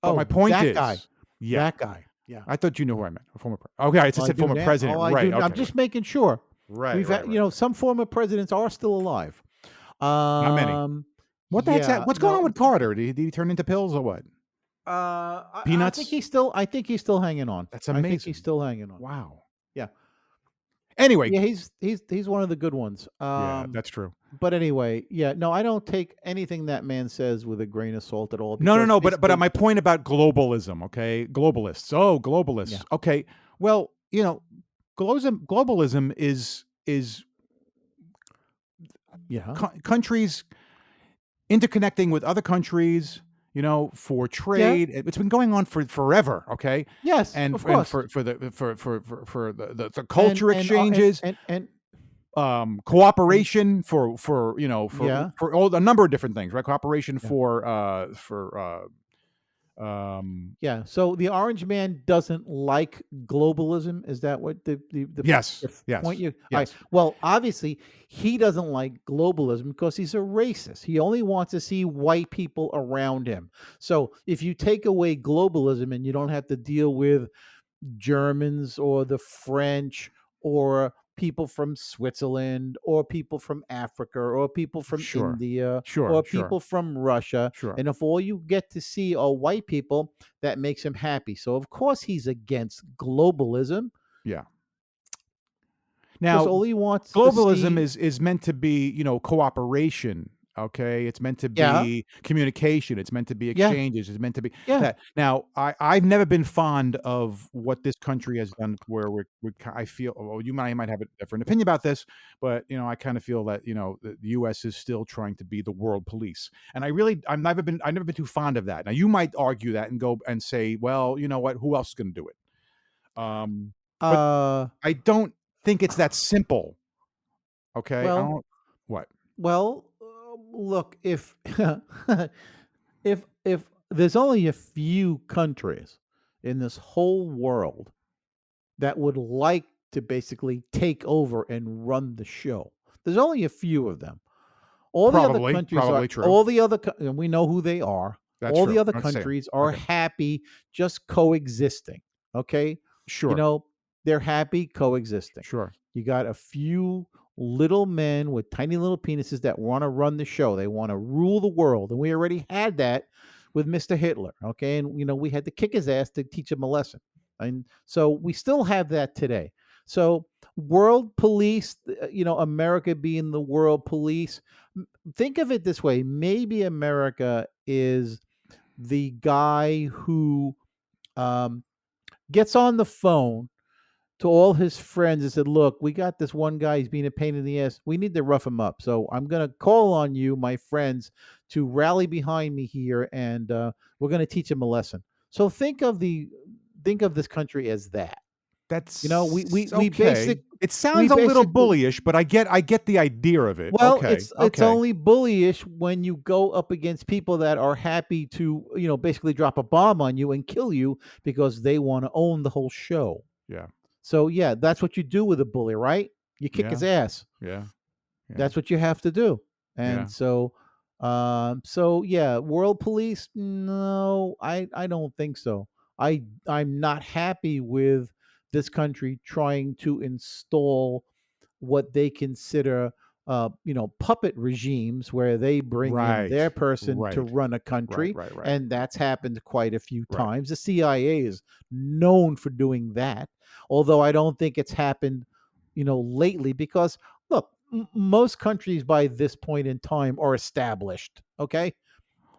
but my Oh, point that guy. is, yeah, That guy. Yeah. I thought you knew who I meant. A former okay, I just Oh, I said do former now. president. Oh, I Right. do. I'm Okay. just making sure. Right. We've Right. had, Right. some former presidents are still alive. Not many. What the heck's that? Yeah. What's going on No. with Carter? Did he turn into pills or what? I think Peanuts? he's still hanging on. That's I think he's amazing. still hanging on. Wow. Yeah. Anyway, Yeah, he's one of the good ones. yeah, that's true. But anyway, yeah, no, I don't take anything that man says with a grain of salt at all. No, Because but basically, my point about globalism, okay? Globalists. Oh, yeah, globalists. Okay. Well, globalism is yeah, countries interconnecting with other countries, for yeah, trade. It's been going on for forever, okay? yes, And of course, for the culture exchanges, and cooperation for yeah, for all a number of different things, right? Cooperation yeah, for yeah. So the orange man doesn't like globalism. Is that what the yes, point yes, you? yes. Well, obviously he doesn't like globalism because he's a racist. He only wants to see white people around him. So if you take away globalism and you don't have to deal with Germans or the French or people from Switzerland or people from Africa or people from Sure. India Sure, or sure, people from Russia. sure. And if all you get to see are white people, that makes him happy. So, of course, he's against globalism Yeah. because Now, all he wants to globalism see, is meant to be, cooperation, okay? It's meant to yeah, be communication, it's meant to be yeah, exchanges, it's meant to be yeah, that. Now, I've never been fond of what this country has done where I feel well, you might have a different opinion about this, but, I kinda feel that, the US is still trying to be the world police, and I've never been too fond of that. Now, you might argue that and go and say, "Well, you know what? Who else is gonna do it?" Um, but uh, I don't think it's that simple, okay? I well, don't what? look, if if there's only a few countries in this whole world that would like to basically take over and run the show. There's only a few of them. All the other countries are Probably true. and we know who they are. That's All the true. other I'm saying. countries are Okay. happy just coexisting. Okay? You Sure. know, they're happy coexisting. Sure. You got a few little men with tiny little penises that want to run the show. They want to rule the world. And we already had that with Mr. Hitler. Okay. And, we had to kick his ass to teach him a lesson. And so we still have that today. So, world police, America being the world police, think of it this way: maybe America is the guy who um, gets on the phone to all his friends and said, "Look, we got this one guy. He's being a pain in the ass. We need to rough him up. So I'm going to call on you, my friends, to rally behind me here, and we're going to teach him a lesson." So think of this country as that. That's We okay. basic It we sounds a little basically bullyish, but I get the idea of it. well, Okay. it's Okay. only bullyish when you go up against people that are happy to, basically drop a bomb on you and kill you because they want to own the whole show. Yeah. So yeah, that's what you do with a bully, right? You kick Yeah. his ass. Yeah. Yeah. That's what you have to do. And Yeah. so yeah, world police, no, I don't think so. I'm not happy with this country trying to install what they consider puppet regimes where they bring in Right. their person to Right. run a Right. country, Right. Right. and that's happened quite a few Right. times. The CIA is known for doing that, although I don't think it's happened lately, because look, most countries by this point in time are established. Okay,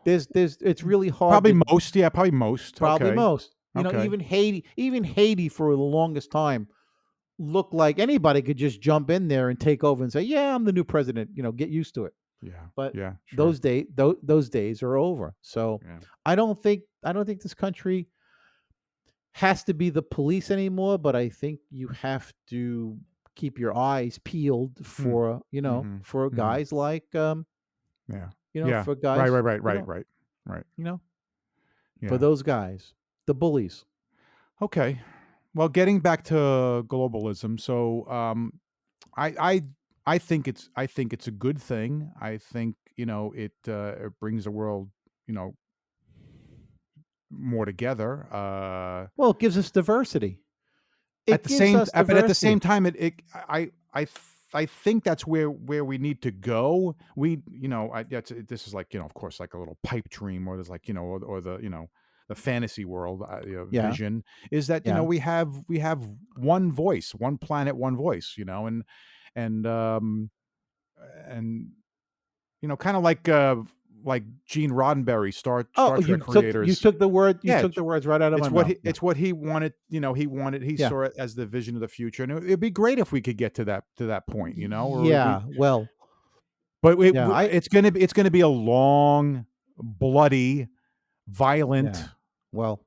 there's it's really hard Probably to most. Yeah, probably most. probably Okay. most. Okay. Even Haiti for the longest time looked like anybody could just jump in there and take over and say, "Yeah, I'm the new president." Get used to it. Yeah. But Yeah. Sure. those days are over. So Yeah. I don't think this country has to be the police anymore, but I think you have to keep your eyes peeled Hmm. for, Mhm. for Mhm. guys like, Yeah. Yeah. for Right. Right. guys, Right. Right. Right. Right. you know, for Yeah. those guys, the bullies. Okay. Well, getting back to globalism, so I I I think it's a good thing. I think it brings the world more together. Well, it gives us diversity. At It the gives same us but at the same diversity. time, I think that's where we need to go. This is like of course like a little pipe dream, or there's like or the the fantasy world Yeah, vision is that yeah. we have one voice, one planet, one voice, and and kind of like Gene Roddenberry, Oh, Star Trek you creators. took Yeah, the words right out of my mouth. Yeah, it's what he wanted. He yeah, saw it as the vision of the future, and it'd be great if we could get to that point, or we. yeah. Well, But yeah, it's gonna be a long, bloody, violent yeah. Well,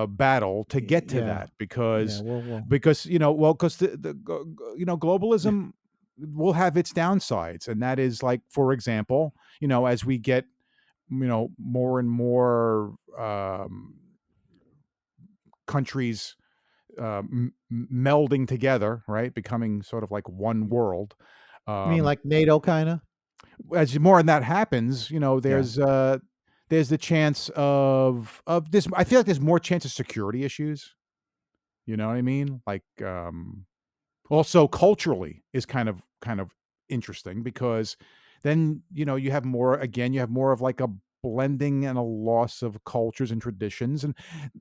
battle to get to yeah, that yeah. because Well, because globalism will have its downsides, and that is like, for example, as we get more and more countries melding together, right, becoming sort of like one world. you mean Um, like NATO, kind of? as more and that happens, Yeah. there's the chance of this. I feel like there's more chance of security issues. You know what I mean? Like Also, culturally is kind of interesting because then, you have more again, you have more of like a blending and a loss of cultures and traditions, and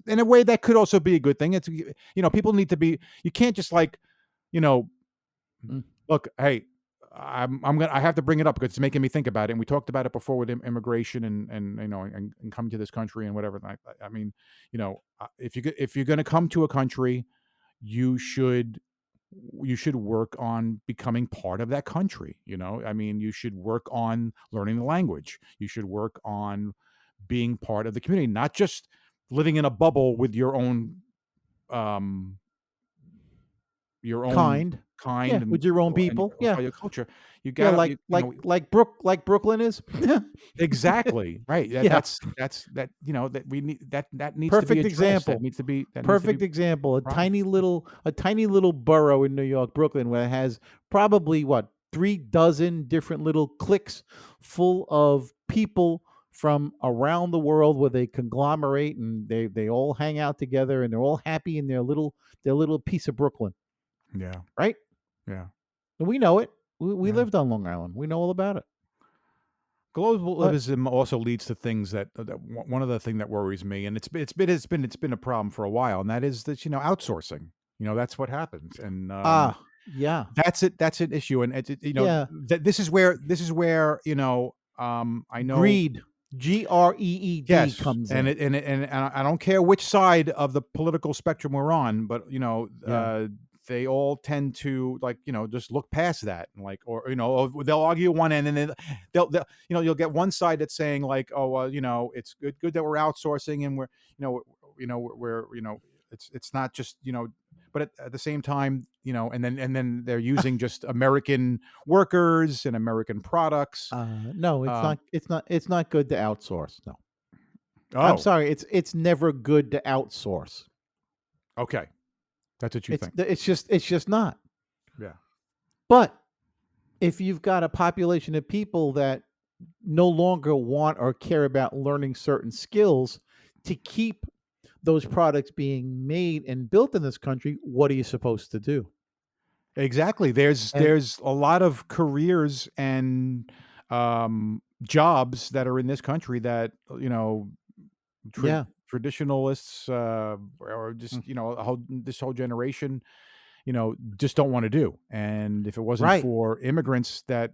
in a way that could also be a good thing. People need to be you can't just like, you know, Mm. look, hey, I have to bring it up because it's making me think about it. And we talked about it before with immigration and coming to this country and whatever. I mean, if you're going to come to a country, you should work on becoming part of that country. I mean, you should work on learning the language. You should work on being part of the community, not just living in a bubble with um your own Kind. Yeah, kind and with your own and people. Yeah. your culture. You Yeah, gotta like Brooklyn is. exactly right. Yeah. That we need that needs to be Perfect addressed. example. That needs to be Perfect example. right. A tiny little borough in New York, Brooklyn, where it has probably what 3 dozen different little cliques full of people from around the world where they conglomerate and they all hang out together and they're all happy in their little piece of Brooklyn, Yeah, right? yeah, And we know it. We yeah. lived on Long Island. We know all about it. But Globalism also leads to things one of the thing that worries me, and it's been a problem for a while, and that is that outsourcing. That's what happens, and yeah. that's an issue, and Yeah. that this is where I know. Greed. GREED Yes, comes and in. I don't care which side of the political spectrum we're on, but Yeah. they all tend to like just look past that and like or they'll argue one end and then they'll you'll get one side that's saying like oh well it's good that we're outsourcing and we're you know we're it's not just but at the same time and then they're using just American workers and American products. No, Um, it's not good to outsource. No. I'm oh, sorry, it's never good to outsource. okay. That's what you think. It's just not. Yeah. But if you've got a population of people that no longer want or care about learning certain skills to keep those products being made and built in this country, what are you supposed to do? Exactly. And There's a lot of careers and jobs that are in this country that tra- yeah. traditionalists or Mm. just this whole generation just don't want to do. And if it wasn't Right. for immigrants, that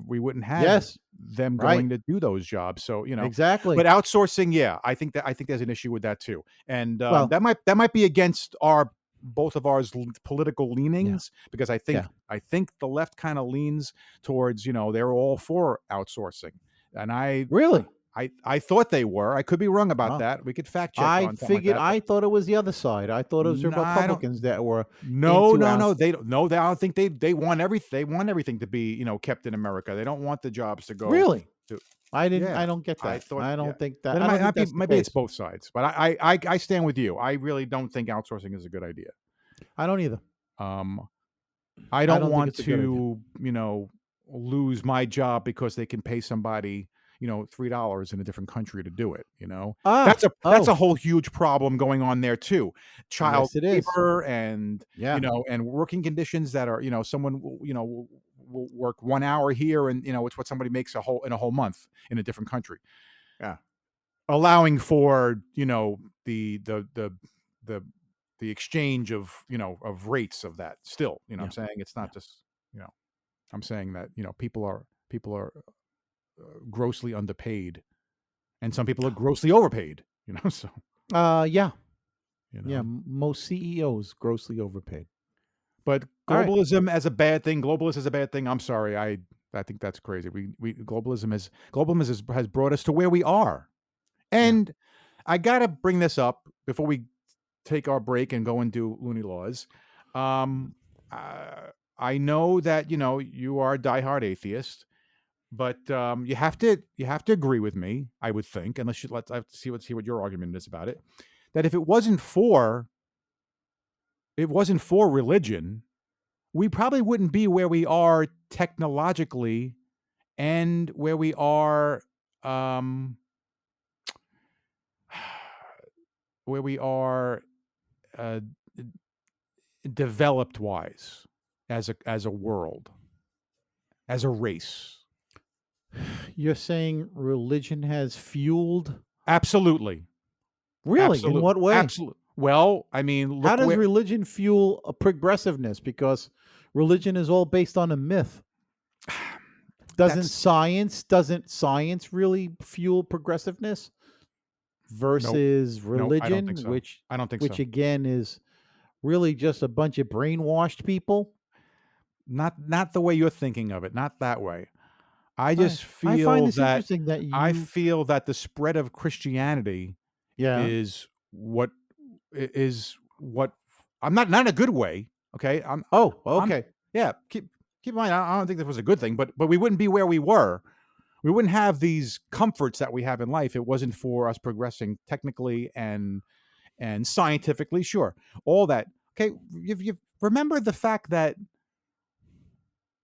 we wouldn't have Yes. them Right. going to do those jobs. So but Exactly. outsourcing, yeah, I think there's an issue with that too, and Well, that might be against our both of ours political yeah. leanings because Yeah. I think the left kind of leans towards they're all for outsourcing, and Really? I thought they were. I could be wrong about Oh. that. We could fact check on something like that, but I thought it was the other side. I thought it was the I don't. Republicans that were No, into no, out. no. They don't. No, I don't think they want everything. They want everything to be kept in America. They don't want the jobs to go Really? to. I Yeah, don't get I that. thought. Yeah, then it I might don't think not be. that's the Maybe it's case. both sides, but I stand with you. I really don't think outsourcing is a good idea. I don't either. Um, I I don't don't think want it's a good idea. to lose my job because they can pay somebody $3 in a different country to do it. That's a Oh, whole huge problem going on there too. Child yes it is. labor and Yeah. and working conditions that are someone will work 1 hour here and it's what somebody makes a whole month in a different country, Yeah. allowing for the the the exchange of of rates of that still. I'm Yeah. saying it's Yeah. not just you know I'm saying that people are grossly underpaid and some people are grossly overpaid. So Yeah. you Yeah, know most CEOs grossly overpaid. but All right. globalism as a bad thing, globalist is a bad thing. I'm sorry, I think that's crazy. We globalism has brought us to where we are. Yeah. And I gotta bring this up before we take our break and go and do Looney Laws. Um, I know that you are a diehard atheist, but you have to agree with me. I would think, unless let's I have to see what your argument is about it. That if it wasn't for religion, we probably wouldn't be where we are technologically and where we are um, where we are uh, developed wise. as a world, as a race. You're saying religion has fueled? Absolutely. Really? In what way? Absolutely. Well, I mean, How look does where religion fuel a progressiveness? Because religion is all based on a myth. that's Doesn't science really fuel progressiveness nope. versus Nope, I don't think religion, so. I don't think which so. again is really just a bunch of brainwashed people? Not the way you're thinking of it, not that way. I I just I find feel this that interesting that I you feel that the spread of Christianity yeah. is what is what I'm not in a good way, okay? Oh, I'm okay. yeah, keep in mind, I don't think this was a good thing, but we wouldn't be where we were. We wouldn't have these comforts that we have in life. It wasn't for us progressing technically and scientifically, sure. All that. Okay, you remember the fact that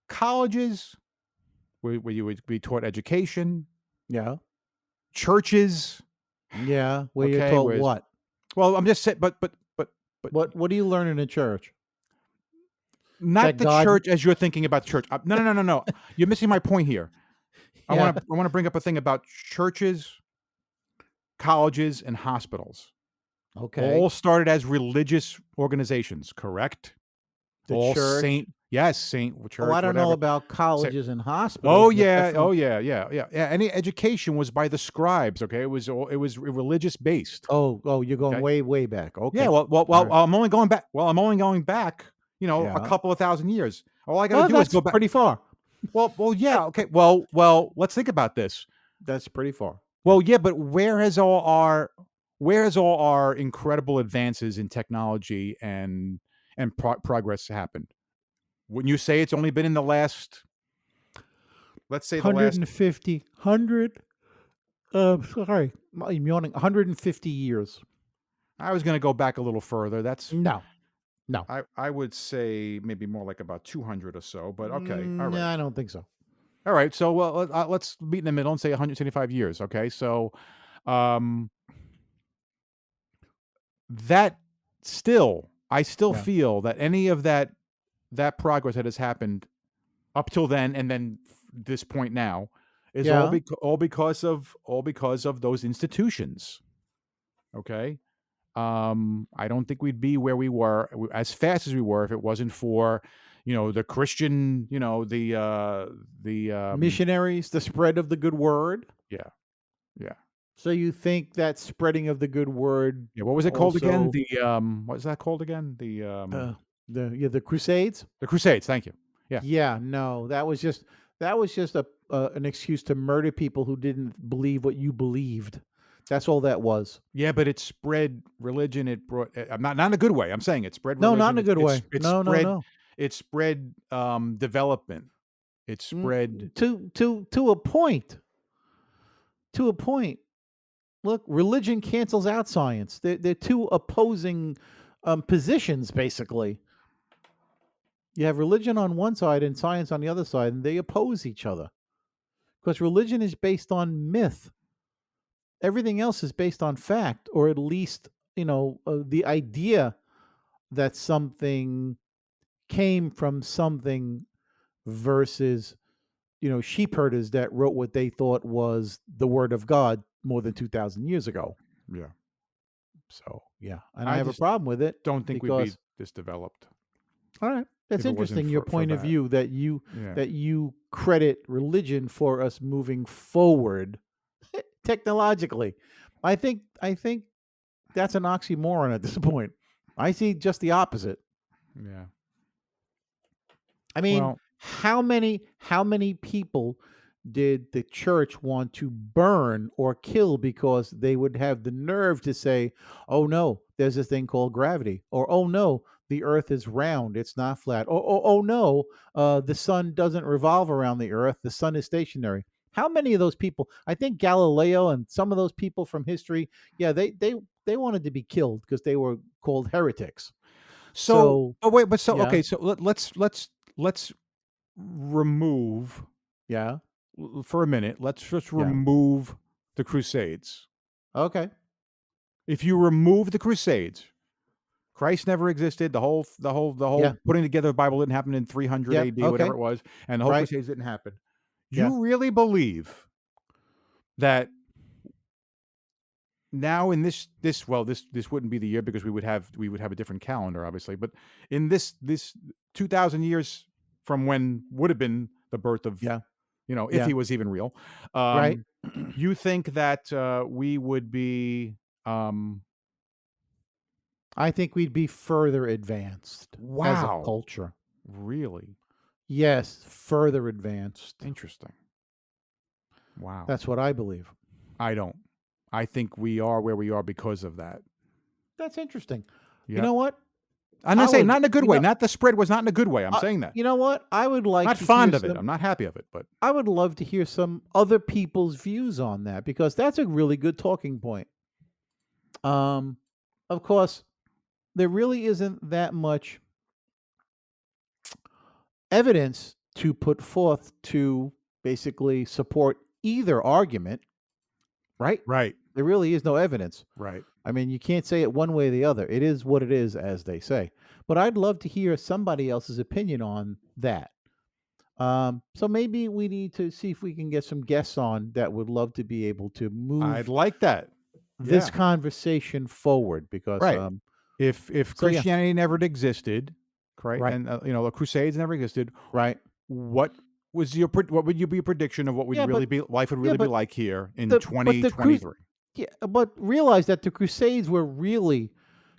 colleges where you would be taught education, Yeah. churches, Yeah. Where you're okay, taught whereas what? well, I'm just saying, but What do you learn in a church? not That the God church as you're thinking about the church. No, no, no, no, no. You're missing my point here. yeah. I want to bring up a thing about churches, colleges, and hospitals. Okay. All started as religious organizations, correct? The All church. Saint Oh, I church, don't know whatever. about Say, colleges and oh hospitals, but yeah, definitely oh yeah, yeah. Any education was by the scribes. Okay, it was religious based. oh, you're going Okay, way, way back. yeah. Okay. All right. I'm only going back. Well, I'm only going back. A Yeah. couple of thousand years. All I got to Well, do is that's go back. pretty far. Yeah. Okay. Let's think about this. That's pretty far. Yeah. Well, yeah, but where has all our incredible advances in technology and progress happened? Wouldn't you say it's only been in the last, let's say, the last? 150 sorry, I'm yawning. 150 years. I was going to go back a little further. That's No. No. I would say maybe more like about 200 or so. But okay, all No, right, I don't think so. all right. So let's meet in the middle and say 175 years. Okay, so um, that I still Yeah. feel that any of that progress that has happened up till then and then this point now is Yeah. all because of those institutions. Okay, I don't think we'd be where we were as fast as we were if it wasn't for the Christian, the Missionaries, the spread of the good word. yeah, yeah, So you think that spreading of the good word yeah. What was it called again? also What was that called again? uh the crusades? The Crusades. Thank you. Yeah. Yeah, no, that was just a an excuse to murder people who didn't believe what you believed. That's all that was. Yeah, but it spread religion. It brought I'm not in a good way. I'm saying it spread No, not religion. in a good way. No, no, no. It spread development. It spread To a point. To a point. Look, religion cancels out science. They're two opposing positions, basically. You have religion on one side and science on the other side, and they oppose each other because religion is based on myth. Everything else is based on fact, or at least the idea that something came from something versus sheep herders that wrote what they thought was the word of God more than 2,000 years ago. yeah. So yeah, and I I have a just problem with it don't think we'd be because this developed all right, that's if it wasn't interesting. Your for point of that. view Yeah. that you credit religion for us moving forward technologically. I think that's an oxymoron at this point. I see just the opposite. Yeah. I mean, Well, how many people did the church want to burn or kill because they would have the nerve to say, "Oh no, there's this thing called gravity," or "Oh no, the Earth is round, it's not flat," or "Oh no, the sun doesn't revolve around the Earth, the sun is stationary." How many of those people? I think Galileo and some of those people from history, yeah, they wanted to be killed because they were called heretics. so So oh wait, but so yeah, okay, so let's remove yeah, for a minute. Let's just yeah. remove the Crusades. Okay. If you remove the Crusades, Christ never existed. The whole Yeah. putting together the Bible didn't happen in 300 Yep. AD, whatever Okay. it was, and the whole Right. Crusades didn't happen. Yeah. You really believe that now in this wouldn't be the year because we would have a different calendar, obviously, but in this 2,000 years from when would have been the birth of, Yeah. if Yeah. he was even real, Right. you think that we would be I think we'd be further advanced as a wow, culture. really Yes, further advanced. interesting. Wow. That's what I believe. I don't. I think we are where we are because of that. That's interesting. You Yep. know what? I'm I not saying would, not in a good you way. know, Not the spread was not in a good way. I'm saying that. you know what? I would like Not to hear fond of it. some. I'm not happy of it, but I would love to hear some other people's views on that because that's a really good talking point. Um, of course, there really isn't that much evidence to put forth to basically support either argument, right? right. There really is no evidence. Right. I mean, you can't say it one way or the other. It is what it is, as they say. But I'd love to hear somebody else's opinion on that. So maybe we need to see if we can get some guests on that would love to be able to I'd move like that. this Yeah. conversation forward because, Right. If so yeah, Christianity never existed, right, right, and the Crusades never existed, right. what what would you be a prediction of what would Yeah, really but, be life would yeah, really be but like here in the cruise, 2023? yeah, but realize that the Crusades were really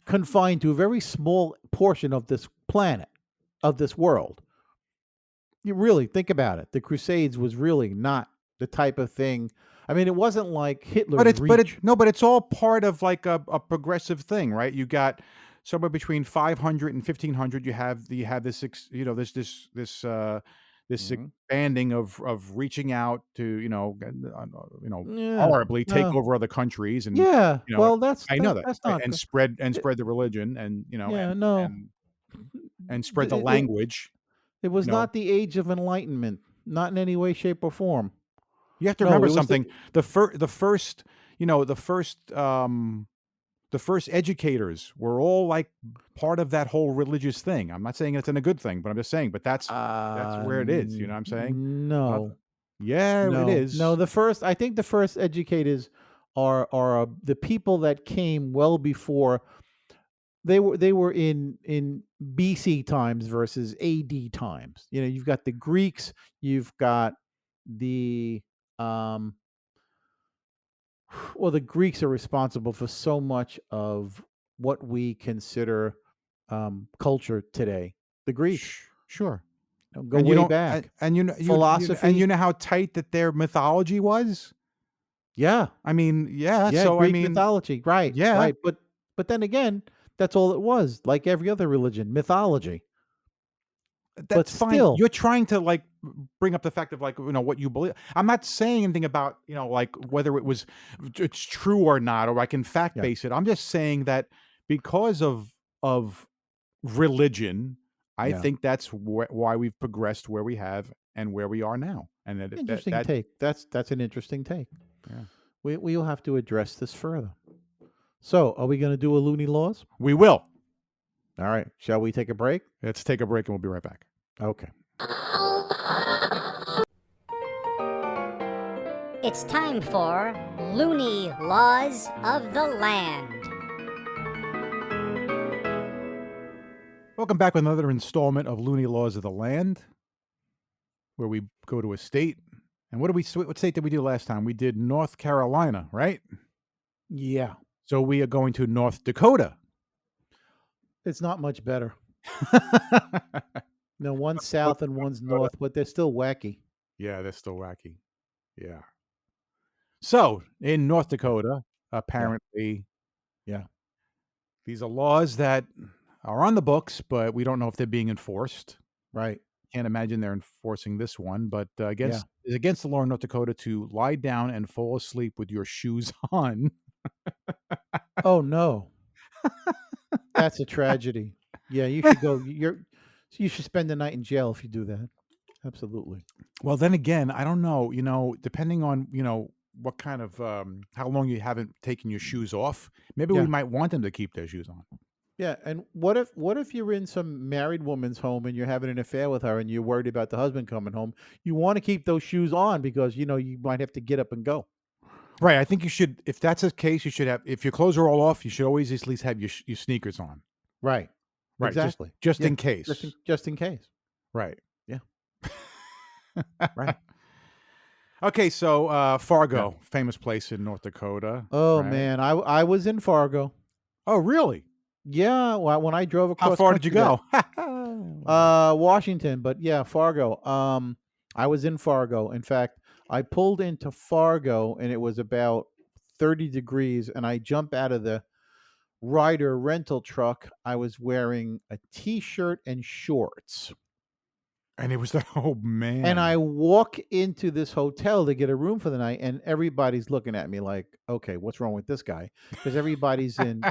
confined to a very small portion of this planet, of this world. You really think about it. The Crusades was really not the type of thing. I mean, it wasn't like Hitler's reach. But it's all part of like a progressive thing, right? You got somewhere between 500 and 1,500. You have this this Mhm. expanding of reaching out to Yeah. horribly take over other countries, and Yeah. you know Well, I know that, that's right? not And good. Th- spread the religion, and Yeah. No. and spread the It, it, language. it You was know, not the age of enlightenment, not in any way, shape, or form. you have to No, remember it was something. The first the first educators were all like part of that whole religious thing. I'm not saying it's a good thing, but I'm just saying, but that's where it is. You know what I'm saying? Uh, no, yeah, it no. is. I think the first educators are the people that came well before. They were in BC times versus AD times. You know, you've got the Greeks, you've got the um well, the Greeks are responsible for so much of what we consider culture today. The Greeks, Sure. go And you way don't, back. and you Philosophy, know how tight that their mythology was. yeah, I mean, yeah. yeah, So I Greek mean, mythology, right, yeah. right. But then again, that's all it was. Like every other religion, mythology. But That's fine. still, You're trying to like bring up the fact of like what you believe. I'm not saying anything about like whether it's true or not, or I can fact yeah, base it. I'm just saying that because of religion, I yeah. think that's why we've progressed where we have and where we are now. And Interesting take. That's an interesting take. yeah. We'll have to address this further. So, are we going to do a Looney Laws? We will. All right. Shall we take a break? Let's take a break and we'll be right back. Okay. It's time for Looney Laws of the Land. Welcome back with another installment of Looney Laws of the Land, where we go to a state. And what state did we do last time? We did North Carolina, right? Yeah. So we are going to North Dakota. It's not much better. No, one's south and one's north, but they're still wacky. Yeah, they're still wacky. Yeah. So in North Dakota, apparently, Yeah. these are laws that are on the books, but we don't know if they're being enforced. Right. Can't imagine they're enforcing this one, but it's Yeah. against the law in North Dakota to lie down and fall asleep with your shoes on. Oh no. That's a tragedy. Yeah, you should go. You should spend the night in jail if you do that. Absolutely. Well, then again, I don't know, depending on, what kind of how long you haven't taken your shoes off, maybe we Yeah. might want them to keep their shoes on. Yeah, and what if you're in some married woman's home and you're having an affair with her and you're worried about the husband coming home? You want to keep those shoes on because you might have to get up and go. Right. I think you should. If that's the case, you should have. If your clothes are all off, you should always at least have your sneakers on. Right. Right. Exactly. Just Yeah. in case. Just in case. Right. Yeah. Right. Okay. So Fargo, famous place in North Dakota. Oh right? man, I was in Fargo. Oh, really? Yeah, when I drove across. How far did you country go? Washington, but yeah, Fargo. I was in Fargo. In fact, I pulled into Fargo and it was about 30 degrees, and I jumped out of the Ryder rental truck. I was wearing a t-shirt and shorts. And it was like, oh man. And I walk into this hotel to get a room for the night, and everybody's looking at me like, okay, what's wrong with this guy? Because everybody's in,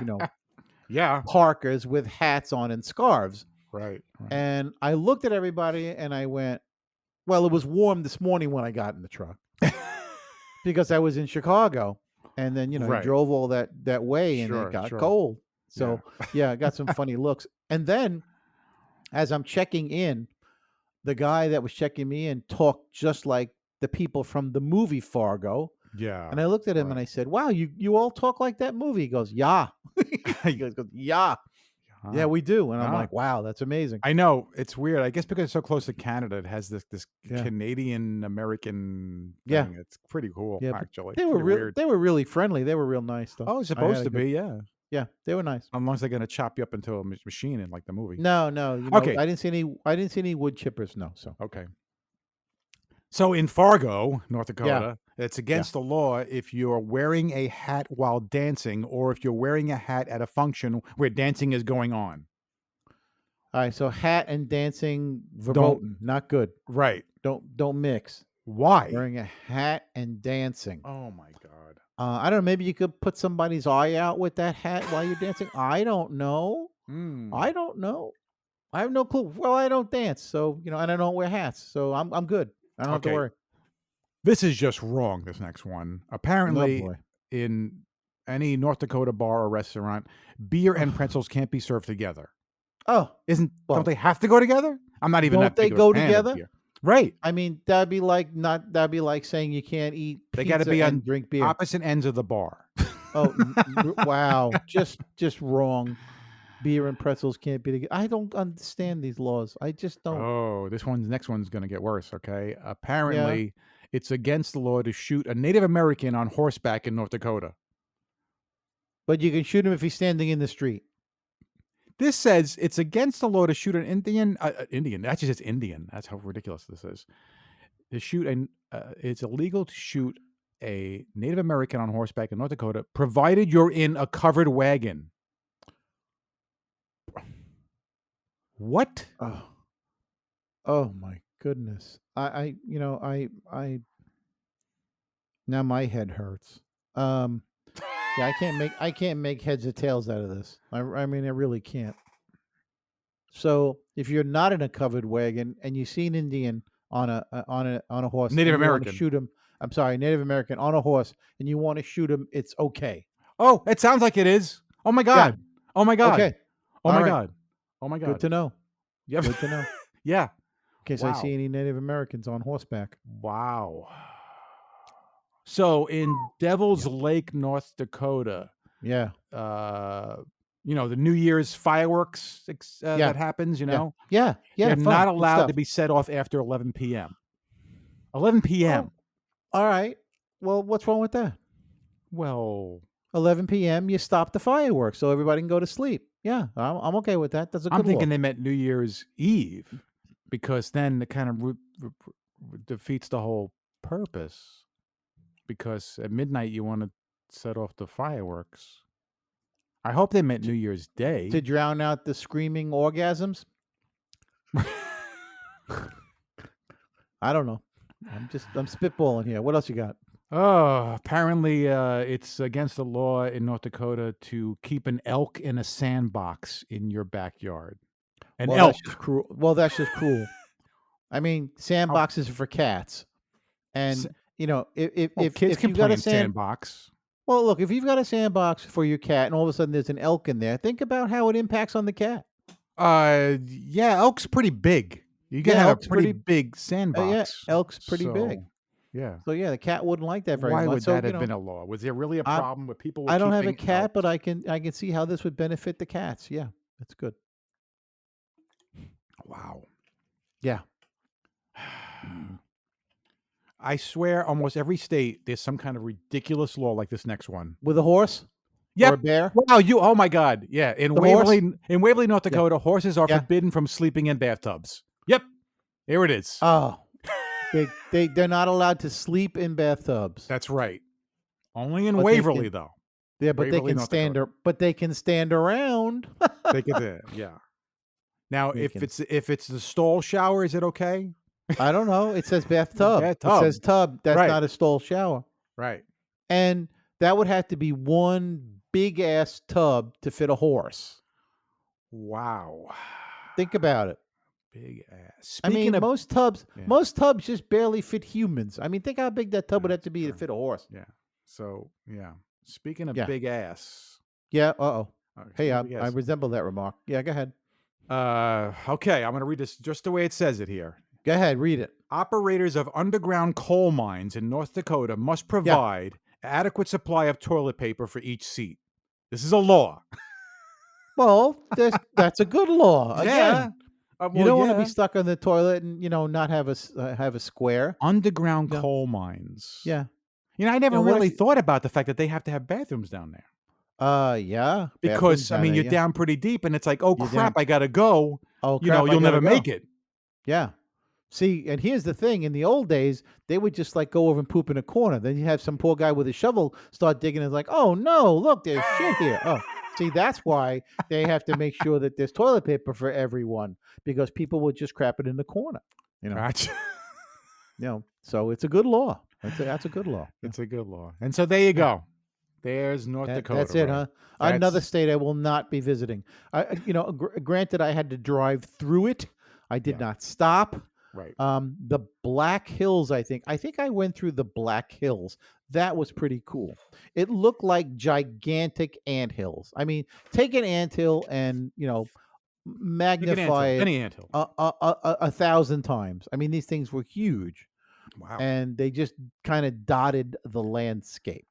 yeah, parkers with hats on and scarves. right. And I looked at everybody and I went, well, it was warm this morning when I got in the truck because I was in Chicago. And then, I Right. drove all that way and Sure, it got sure. cold. So, yeah, I got some funny looks. And then as I'm checking in, the guy that was checking me in talked just like the people from the movie Fargo. Yeah. And I looked at him and I said, wow, you all talk like that movie. He goes, yeah. He goes, yeah. Yeah, we do. And I'm like, wow, that's amazing. I know. It's weird. I guess because it's so close to Canada, it has this Yeah. Canadian American Yeah. thing. It's pretty cool, Yeah, but actually. They were Pretty weird. They were really friendly. They were real nice, though. Oh, it's supposed to be, yeah. Yeah, they were nice. Unless they're gonna chop you up into a machine in like the movie. No, Okay. I didn't see any wood chippers. No, so Okay. So in Fargo, North Dakota, it's against the law if you're wearing a hat while dancing, or if you're wearing a hat at a function where dancing is going on. all right. So hat and dancing verboten, not good. Right. Don't mix. Why? Wearing a hat and dancing. Oh my God. I don't know. Maybe you could put somebody's eye out with that hat while you're dancing. I don't know. I don't know. I have no clue. Well, I don't dance, so and I don't wear hats, so I'm good. I don't have to Okay. worry. This is just wrong, this next one. Apparently, boy. in any North Dakota bar or restaurant, beer and pretzels can't be served together. Oh, Don't well, they have to go together? I'm not even don't that they big of go a fan of together? beer. Right. I mean, that'd be like saying you can't eat They pizza gotta be and on drink beer. Opposite ends of the bar. Oh, wow. Just wrong. Beer and pretzels can't be together. I don't understand these laws. I just don't. Oh, next one's going to get worse, okay? Apparently, it's against the law to shoot a Native American on horseback in North Dakota. But you can shoot him if he's standing in the street. This says it's against the law to shoot an Indian. Actually, it's Indian. That's how ridiculous this is. To shoot it's illegal to shoot a Native American on horseback in North Dakota, provided you're in a covered wagon. What? Oh my goodness. I now my head hurts. Yeah, I can't make heads or tails out of this. I mean, I really can't. So if you're not in a covered wagon and you see an Indian on a horse, Native and you wanna American. shoot him. I'm sorry, Native American on a horse, and you want to shoot him, it's okay. Oh, it sounds like it is. Oh my God. Oh my God. Okay. Oh my All right. God. Oh my God. Good to know. Yep. Good to know. Yeah. In case I Wow. see any Native Americans on horseback. Wow. So in Devil's Lake, North Dakota, Yeah. the New Year's fireworks that happens, Yeah. they're fun, not good allowed stuff. to be set off after 11 p.m. 11 p.m. All right. Well, what's wrong with that? Well, 11 p.m. You stop the fireworks so everybody can go to sleep. Yeah, I'm okay with that. That's a good I'm thinking law. they meant New Year's Eve because then it kind of defeats the whole purpose. Because at midnight you want to set off the fireworks. I hope they meant New Year's Day. To drown out the screaming orgasms. I don't know. I'm spitballing here. What else you got? Oh, apparently it's against the law in North Dakota to keep an elk in a sandbox in your backyard. An elk. That's just cruel. Well, that's just cruel. I mean, sandboxes are for cats, and if kids if can you play got a in sandbox. Well, look, if you've got a sandbox for your cat and all of a sudden there's an elk in there, think about how it impacts on the cat. Yeah, elk's pretty big. You can Yeah, have a elk's pretty pretty big yeah, sandbox. elk's pretty big. Yeah. So yeah, the cat wouldn't like that very Why much. would So, that have been a law? Was there really a I problem with people were I don't have a keeping cat, but elks? I can see how this would benefit the cats. Yeah, that's good. Wow. Yeah. Mm. I swear almost every state there's some kind of ridiculous law like this next one. With a horse or Yep. a bear? Wow, oh my God. Yeah. The horse? In Waverly, North Yeah. Dakota, horses are Yeah. forbidden from sleeping in bathtubs. Yep. Here it is. Oh, they're not allowed to sleep in bathtubs. That's right. Only in But they Waverly can- though. Yeah, but Waverly, North Dakota. but they can stand around. They could yeah. Now They if can- it's the stall shower, is it okay? I don't know. It says bathtub. It Bathtub. says tub. That's Right. not a stall shower. Right. And that would have to be one big ass tub to fit a horse. Wow. Think about it. Big ass. I mean, Speaking of most tubs Yeah. just barely fit humans. I mean, think how big that tub would Yeah, have to be to true. fit a horse. Yeah. So yeah. Speaking of Yeah. big ass. Yeah. Uh-oh. Okay, Hey, speaking of big I ass. resemble that remark. Yeah, go ahead. Okay, I'm gonna read this just the way it says it here. Go ahead, read it. Operators of underground coal mines in North Dakota must provide adequate supply of toilet paper for each seat. This is a law. Well, that's a good law. Again, you don't want to be yeah. stuck on the toilet and not have a square. Underground Yeah. coal mines. Yeah. I never Yeah, what if really you- thought about the fact that they have to have bathrooms down there. Yeah. Because bathrooms I mean, down you're there, down pretty deep, and it's like, oh You're crap, down- I gotta go. Oh, crap, I You'll never gotta go. make it. Yeah. See, and here's the thing: in the old days, they would just like go over and poop in a corner. Then you have some poor guy with a shovel start digging. And it's like, oh no, look, there's shit here. Oh, see, that's why they have to make sure that there's toilet paper for everyone because people would just crap it in the corner. Gotcha. So it's a good law. That's a good law. It's a good law. And so there you go. There's North Dakota. That's it, right? huh? Another That's- state I will not be visiting. Granted, I had to drive through it. I did Yeah. not stop. Right. The Black Hills, I think I went through the Black Hills. That was pretty cool. It looked like gigantic anthills. I mean, take an anthill and magnify it Any anthill. 1,000 times. I mean, these things were huge, Wow. and they just kind of dotted the landscape.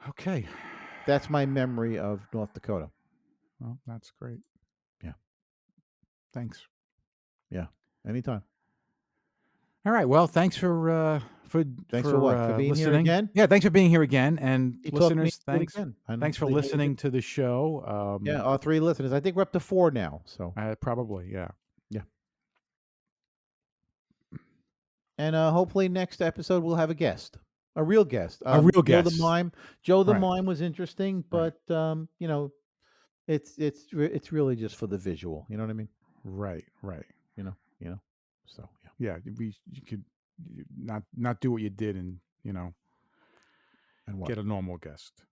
Okay. That's my memory of North Dakota. Well, that's great. Yeah. Thanks. Anytime. All right. Well, thanks for Thanks for what? For being here listening. again? Yeah, thanks for being here again. And You talked me listeners, into it thanks. again. I know. Thanks for They made it listening to the show. Yeah, our 3 listeners. I think we're up to 4 now. So, Probably, yeah. and hopefully next episode we'll have a guest, a real guest, A real Joe the guest. Mime. Joe the Right. Mime was interesting, but it's really just for the visual. You know what I mean? Right. So Yeah, you could not do what you did and and what? get a normal guest.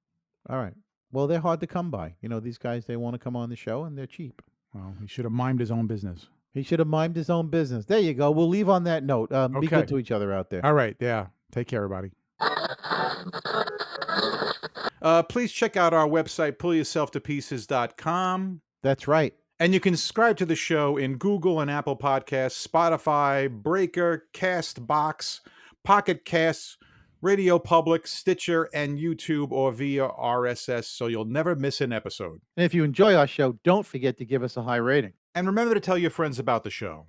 All right. Well, they're hard to come by. These guys, they want to come on the show and they're cheap. Well, he should have mimed his own business. He should have mimed his own business. There you go. We'll leave on that note. Be Okay. good to each other out there. All right. Yeah. Take care, everybody. Please check out our website, pullyourselftopieces.com. That's right. And you can subscribe to the show in Google and Apple Podcasts, Spotify, Breaker, Castbox, Pocket Casts, Radio Public, Stitcher, and YouTube, or via RSS, so you'll never miss an episode. And if you enjoy our show, don't forget to give us a high rating. And remember to tell your friends about the show.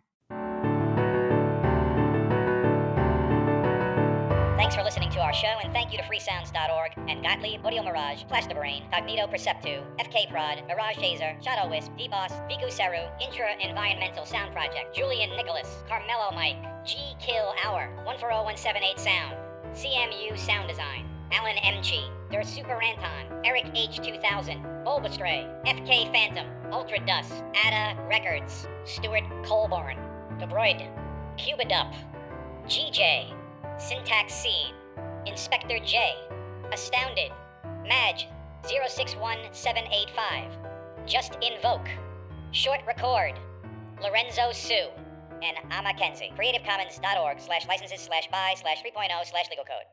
Thanks for listening to our show, and thank you to freesounds.org and Gottlieb, Audio Mirage, Plasterbrain, Cognito Perceptu, FK Prod, Mirage Hazer, Shadow Wisp, DBoss, Viku Seru, Intra Environmental Sound Project, Julian Nicholas, Carmelo Mike, G Kill Hour, 140178 Sound, CMU Sound Design, Alan Mchi, Der Super Anton, Eric H2000, Bulbastray, FK Phantom, Ultra Dust, Ada Records, Stuart Colborn, Debroid, Cubidup, GJ, Syntax Seed, Inspector J, Astounded, Madge 061785, Just Invoke, Short Record, Lorenzo Sue, and I'm Mackenzie. CreativeCommons.org/licenses/by/3.0/legal code.